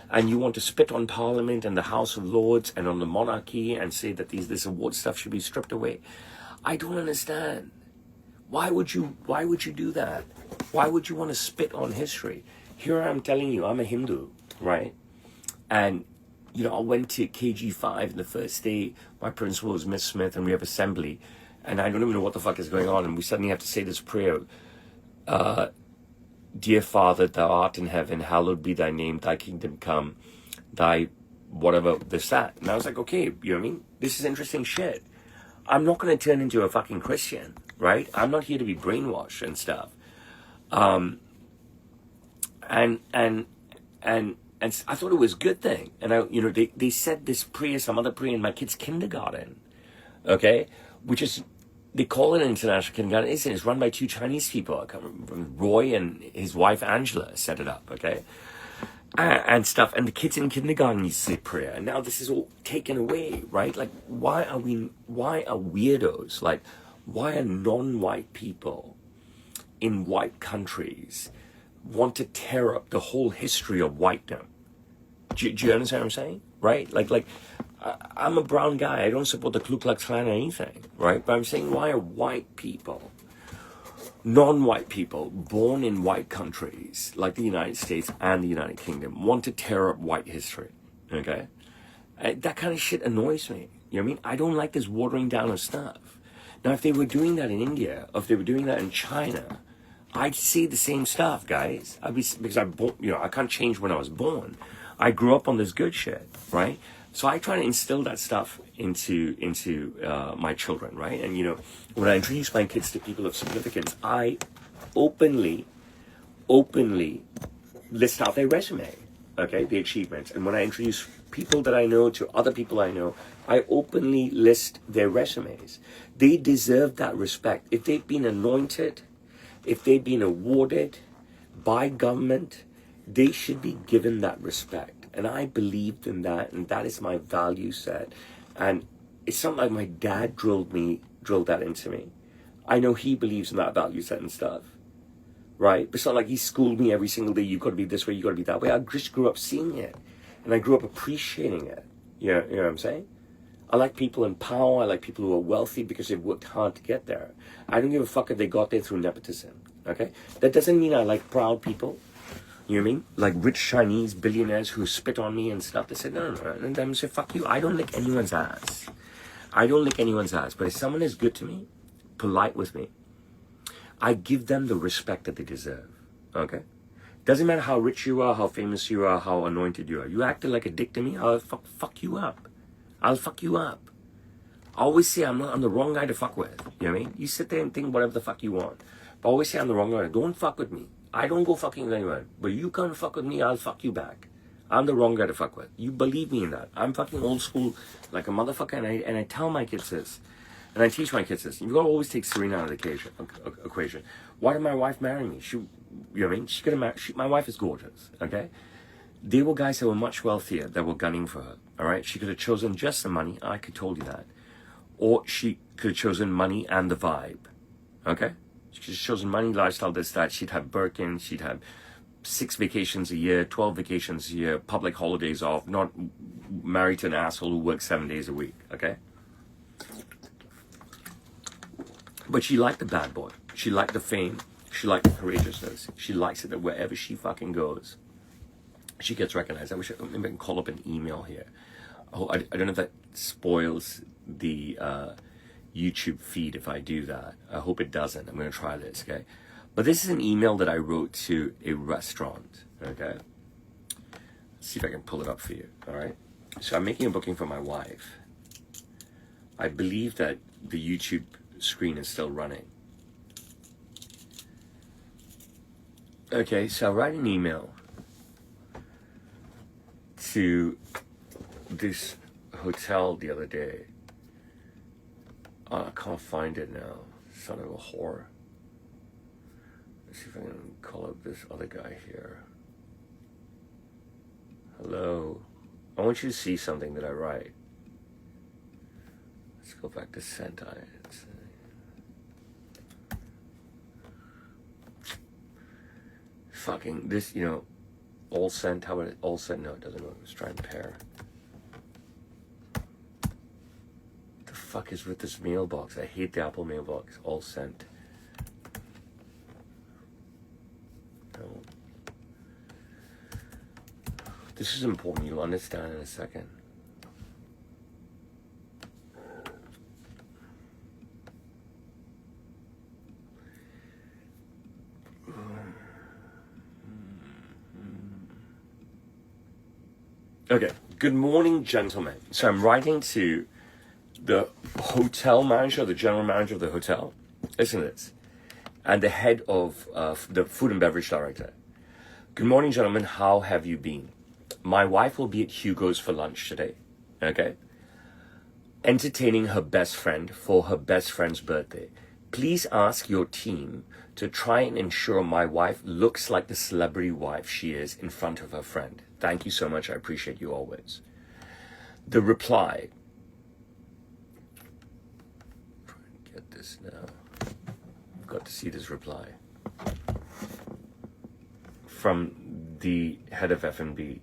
and you want to spit on Parliament and the House of Lords and on the monarchy and say that this award stuff should be stripped away. I don't understand. Why would you do that? Why would you want to spit on history? Here I'm telling you, I'm a Hindu, right? And I went to KG5 the first day. My principal was Miss Smith, and we have assembly, and I don't even know what the fuck is going on, and we suddenly have to say this prayer. Dear Father, thou art in heaven, hallowed be thy name, thy kingdom come, thy whatever, this, that. And I was like, okay, you know what I mean? This is interesting shit. I'm not going to turn into a fucking Christian, right? I'm not here to be brainwashed and stuff. And I thought it was a good thing. And they said this prayer, some other prayer in my kid's kindergarten, okay? Which is, they call it an international kindergarten. It's run by two Chinese people. I can't remember, Roy and his wife Angela set it up, okay? And stuff. And the kids in kindergarten used to say prayer. And now this is all taken away, right? Like, why are weirdos? Like, why are non-white people in white countries want to tear up the whole history of whiteness? Do you understand what I'm saying? Right? Like, I'm a brown guy. I don't support the Ku Klux Klan or anything, right? But I'm saying, why are white people, non-white people, born in white countries like the United States and the United Kingdom, want to tear up white history? Okay? That kind of shit annoys me. You know what I mean? I don't like this watering down of stuff. Now, if they were doing that in India, or if they were doing that in China, I'd say the same stuff, guys. Because I can't change when I was born. I grew up on this good shit, right? So I try to instill that stuff into my children, right? And when I introduce my kids to people of significance, I openly list out their resume, okay, the achievements. And when I introduce people that I know to other people I know, I openly list their resumes. They deserve that respect. If they've been anointed, if they've been awarded by government, they should be given that respect. And I believed in that, and that is my value set. And it's not like my dad drilled that into me. I know he believes in that value set and stuff, right? But it's not like he schooled me every single day, you've got to be this way, you've got to be that way. I just grew up seeing it, and I grew up appreciating it. You know what I'm saying? I like people in power. I like people who are wealthy because they've worked hard to get there. I don't give a fuck if they got there through nepotism, okay? That doesn't mean I like proud people. You know what I mean? Like rich Chinese billionaires who spit on me and stuff. They say, no. And then say, fuck you. I don't lick anyone's ass. But if someone is good to me, polite with me, I give them the respect that they deserve. Okay? Doesn't matter how rich you are, how famous you are, how anointed you are. You acted like a dick to me, I'll fuck you up. I'll fuck you up. I always say I'm the wrong guy to fuck with. You know what I mean? You sit there and think whatever the fuck you want. But I always say I'm the wrong guy. Don't fuck with me. I don't go fucking with anyone. But you can't fuck with me, I'll fuck you back. I'm the wrong guy to fuck with. You believe me in that. I'm fucking old school like a motherfucker, and I tell my kids this. And I teach my kids this. You've got to always take Serena out of the equation. Why did my wife marry me? You know what I mean? She could have my wife is gorgeous, okay? There were guys that were much wealthier that were gunning for her, all right? She could have chosen just the money. I could told you that. Or she could have chosen money and the vibe, okay? She could have chosen money, lifestyle, this, that. She'd have Birkin. She'd have 6 vacations a year, 12 vacations a year, public holidays off, not married to an asshole who works 7 days a week, okay? But she liked the bad boy. She liked the fame. She liked the courageousness. She likes it that wherever she fucking goes, she gets recognized. I wish maybe I can call up an email here. Oh, I don't know if that spoils the YouTube feed if I do that. I hope it doesn't. I'm going to try this, okay? But this is an email that I wrote to a restaurant, okay? Let's see if I can pull it up for you, all right? So I'm making a booking for my wife. I believe that the YouTube screen is still running. Okay, so I write an email to this hotel the other day. I can't find it now. Son of a whore. Let's see if I can call up this other guy here. Hello. I want you to see something that I write. Let's go back to sent. Fucking this, you know, all sent. How about it? All sent? No, it doesn't work. Let's try and pair. What the fuck is with this mailbox? I hate the Apple mailbox. All sent. No. This is important. You'll understand in a second. Okay, good morning, gentlemen. So I'm writing to the hotel manager, the general manager of the hotel, listen to this, and the head of the food and beverage director. Good morning, gentlemen. How have you been? My wife will be at Hugo's for lunch today, okay? Entertaining her best friend for her best friend's birthday. Please ask your team to try and ensure my wife looks like the celebrity wife she is in front of her friend. Thank you so much. I appreciate you always. The reply. Try and get this now. I've got to see this reply. From the head of F&B.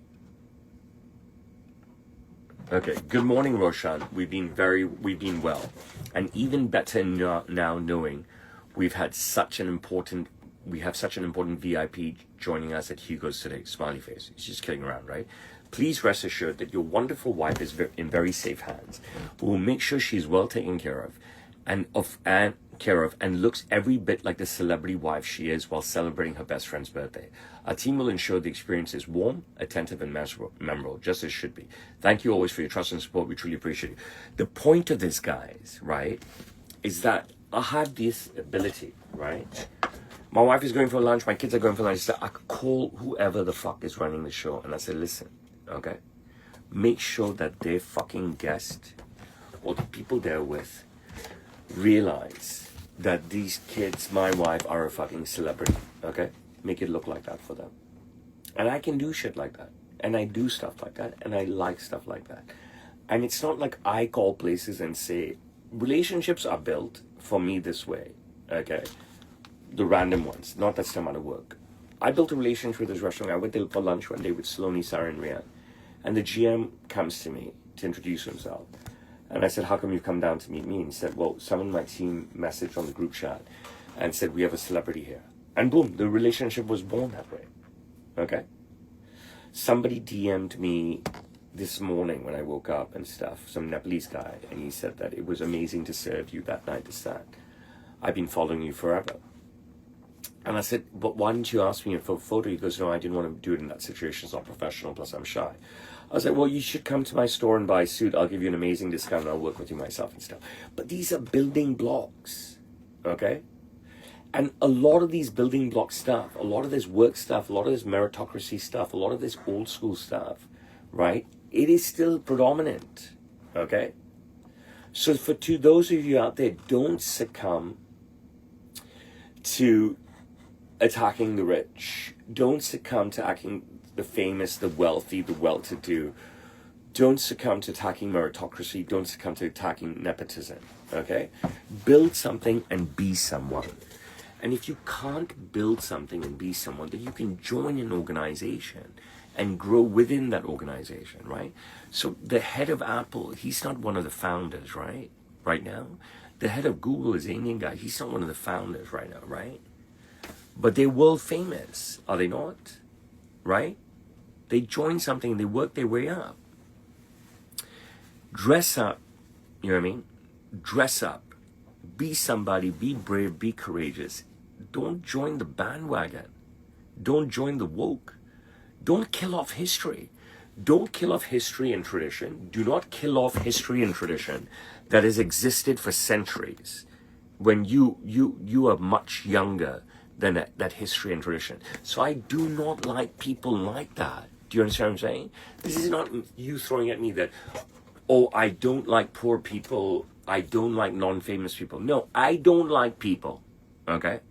Okay. Good morning, Roshan. We've been well. And even better now knowing we have such an important VIP joining us at Hugo's today. Smiley face. He's just kidding around, right? Please rest assured that your wonderful wife is in very safe hands. We will make sure she's well taken care of and looks every bit like the celebrity wife she is while celebrating her best friend's birthday. Our team will ensure the experience is warm, attentive, and memorable, just as it should be. Thank you always for your trust and support. We truly appreciate it. The point of this, guys, right, is that I have this ability, right? My wife is going for lunch. My kids are going for lunch. So I could call whoever the fuck is running the show. And I said, listen, okay? Make sure that their fucking guest or the people they're with realize that these kids, my wife, are a fucking celebrity, okay? Make it look like that for them. And I can do shit like that. And I do stuff like that. And I like stuff like that. And it's not like I call places and say, relationships are built for me this way, okay? The random ones, not that some other work. I built a relationship with this restaurant. I went there for lunch one day with Saloni, Sarah, and Rian. And the GM comes to me to introduce himself. And I said, how come you've come down to meet me? And he said, well, someone in my team messaged on the group chat and said, we have a celebrity here. And boom, the relationship was born that way. Okay? Somebody DM'd me this morning when I woke up and stuff, some Nepalese guy, and he said that it was amazing to serve you that night, this, that. I've been following you forever. And I said, but why didn't you ask me for a photo? He goes, no, I didn't want to do it in that situation. It's not professional, plus I'm shy. I was like, well, you should come to my store and buy a suit. I'll give you an amazing discount and I'll work with you myself and stuff. But these are building blocks, okay? And a lot of these building block stuff, a lot of this work stuff, a lot of this meritocracy stuff, a lot of this old school stuff, right? It is still predominant, okay? So to those of you out there, don't succumb to attacking the rich. Don't succumb to attacking the famous, the wealthy, the well-to-do. Don't succumb to attacking meritocracy. Don't succumb to attacking nepotism, okay? Build something and be someone. And if you can't build something and be someone, then you can join an organization and grow within that organization, right? So the head of Apple, he's not one of the founders, right? Right now. The head of Google is an Indian guy. He's not one of the founders right now, right? But they're world famous, are they not? Right? They join something and they work their way up. Dress up, you know what I mean? Dress up. Be somebody, be brave, be courageous. Don't join the bandwagon. Don't join the woke. Don't kill off history. Don't kill off history and tradition. Do not kill off history and tradition that has existed for centuries when you are much younger than that history and tradition. So I do not like people like that. Do you understand what I'm saying? This is not you throwing at me that, oh, I don't like poor people. I don't like non-famous people. No, I don't like people, okay,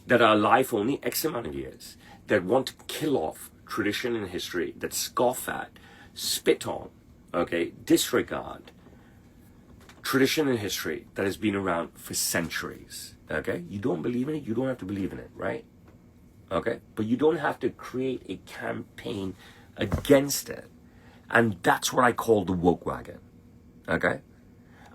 that are alive for only X amount of years, that want to kill off tradition and history, that scoff at, spit on, okay, disregard tradition and history that has been around for centuries, okay? You don't believe in it, you don't have to believe in it, right? Okay? But you don't have to create a campaign against it. And that's what I call the woke wagon, okay?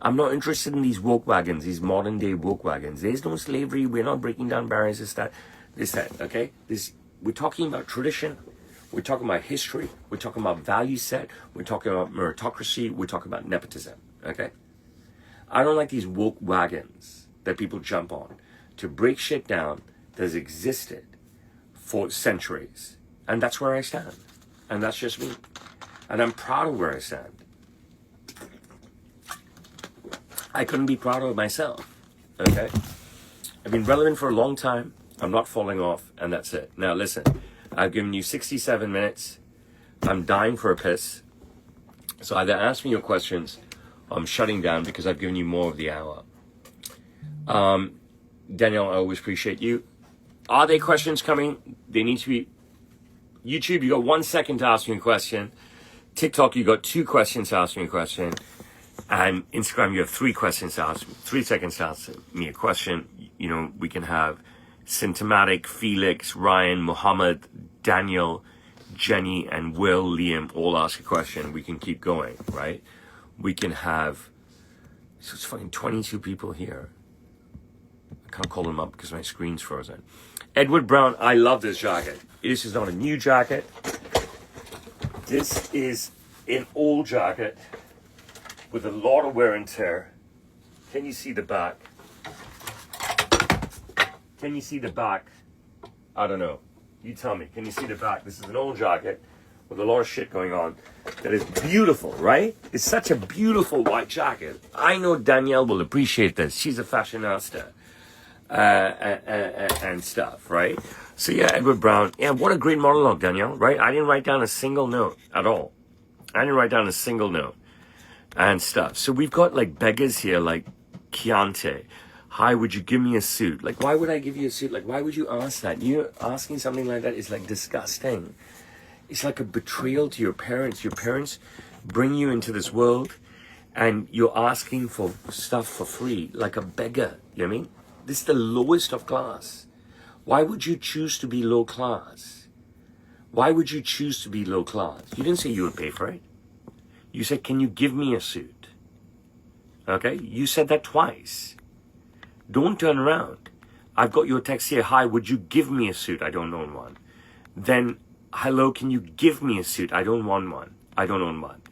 I'm not interested in these woke wagons, these modern day woke wagons. There's no slavery, we're not breaking down barriers, this, that, okay? We're talking about tradition, we're talking about history, we're talking about value set, we're talking about meritocracy, we're talking about nepotism, okay? I don't like these woke wagons that people jump on to break shit down that has existed for centuries. And that's where I stand. And that's just me. And I'm proud of where I stand. I couldn't be prouder of myself, okay? I've been relevant for a long time. I'm not falling off, and that's it. Now listen, I've given you 67 minutes. I'm dying for a piss. So either ask me your questions, I'm shutting down because I've given you more of the hour. Danielle, I always appreciate you. Are there questions coming? They need to be. YouTube, you got 1 second to ask me a question. TikTok, you got 2 questions to ask me a question. And Instagram, you have 3 questions to ask me, 3 seconds to ask me a question. You know, we can have Symptomatic, Felix, Ryan, Muhammad, Daniel, Jenny, and Will, Liam all ask a question. We can keep going, right? We can have, so it's fucking 22 people here. I can't call them up because my screen's frozen. Edward Brown, I love this jacket. This is not a new jacket. This is an old jacket with a lot of wear and tear. Can you see the back? Can you see the back? I don't know. You tell me. Can you see the back? This is an old jacket with a lot of shit going on that is beautiful, right? It's such a beautiful white jacket. I know Danielle will appreciate this. She's a fashionista and stuff, right? So yeah, Edward Brown. Yeah, what a great monologue, Danielle, right? I didn't write down a single note at all. I didn't write down a single note and stuff. So we've got like beggars here like Chiante. Hi, would you give me a suit? Like, why would I give you a suit? Like, why would you ask that? You asking something like that is like disgusting. It's like a betrayal to your parents. Your parents bring you into this world and you're asking for stuff for free, like a beggar. You know what I mean? This is the lowest of class. Why would you choose to be low class? Why would you choose to be low class? You didn't say you would pay for it. You said, can you give me a suit? Okay? You said that twice. Don't turn around. I've got your text here. Hi, would you give me a suit? I don't own one. Then, hello, can you give me a suit? I don't want one. I don't own one.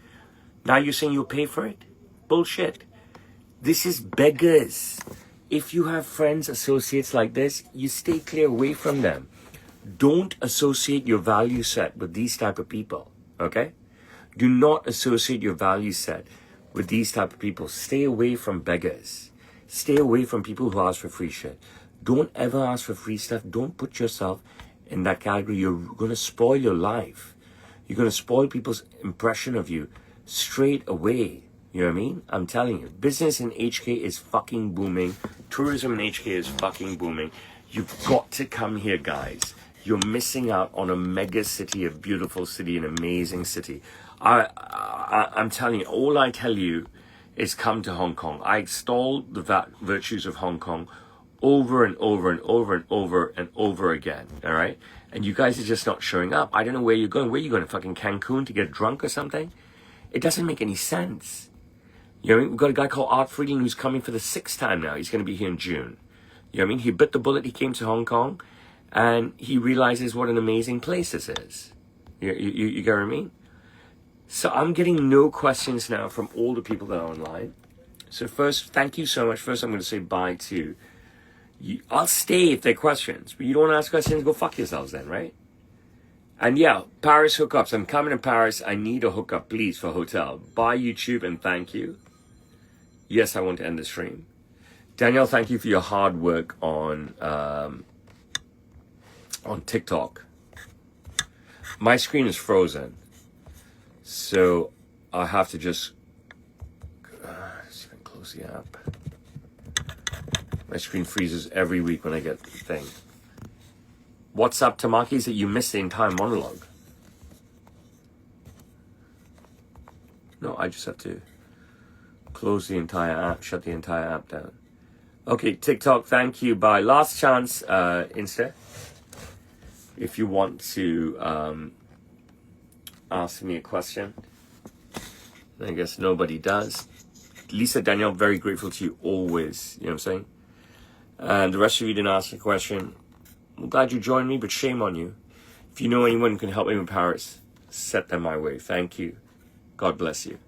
Now you're saying you'll pay for it? Bullshit. This is beggars. if you have friends, associates like this, you stay clear away from them. Don't associate your value set with these type of people, okay? Do not associate your value set with these type of people. Stay away from beggars. Stay away from people who ask for free shit. Don't ever ask for free stuff. Don't put yourself in that category. You're going to spoil your life. You're going to spoil people's impression of you straight away. You know what I mean? I'm telling you. Business in HK is fucking booming. Tourism in HK is fucking booming. You've got to come here, guys. You're missing out on a mega city, a beautiful city, an amazing city. I'm telling you, all I tell you is come to Hong Kong. I extol the virtues of Hong Kong over and over and over and over and over again, all right? And you guys are just not showing up. I don't know where you're going. Where are you going? To fucking Cancun to get drunk or something? It doesn't make any sense. You know what I mean? We've got a guy called Art Friedland who's coming for the 6th time now. He's going to be here in June. You know what I mean? He bit the bullet. He came to Hong Kong and he realizes what an amazing place this is. You get what I mean? So I'm getting no questions now from all the people that are online. So first, thank you so much. First, I'm going to say bye to you. I'll stay if there are questions, but you don't want to ask questions, go fuck yourselves then, right? And yeah, Paris hookups. I'm coming to Paris. I need a hookup, please, for hotel. Bye, YouTube, and thank you. Yes, I want to end the stream. Danielle, thank you for your hard work on TikTok. My screen is frozen, so I have to just close the app. My screen freezes every week when I get the thing. What's up, Tamaki? Is that you missed the entire monologue? No, I just have to close the entire app, shut the entire app down. Okay, TikTok, thank you. Bye. Last chance, Insta. If you want to ask me a question. I guess nobody does. Lisa, Danielle, very grateful to you always. You know what I'm saying? And the rest of you didn't ask a question. I'm glad you joined me, but shame on you. If you know anyone who can help me with Paris, set them my way. Thank you. God bless you.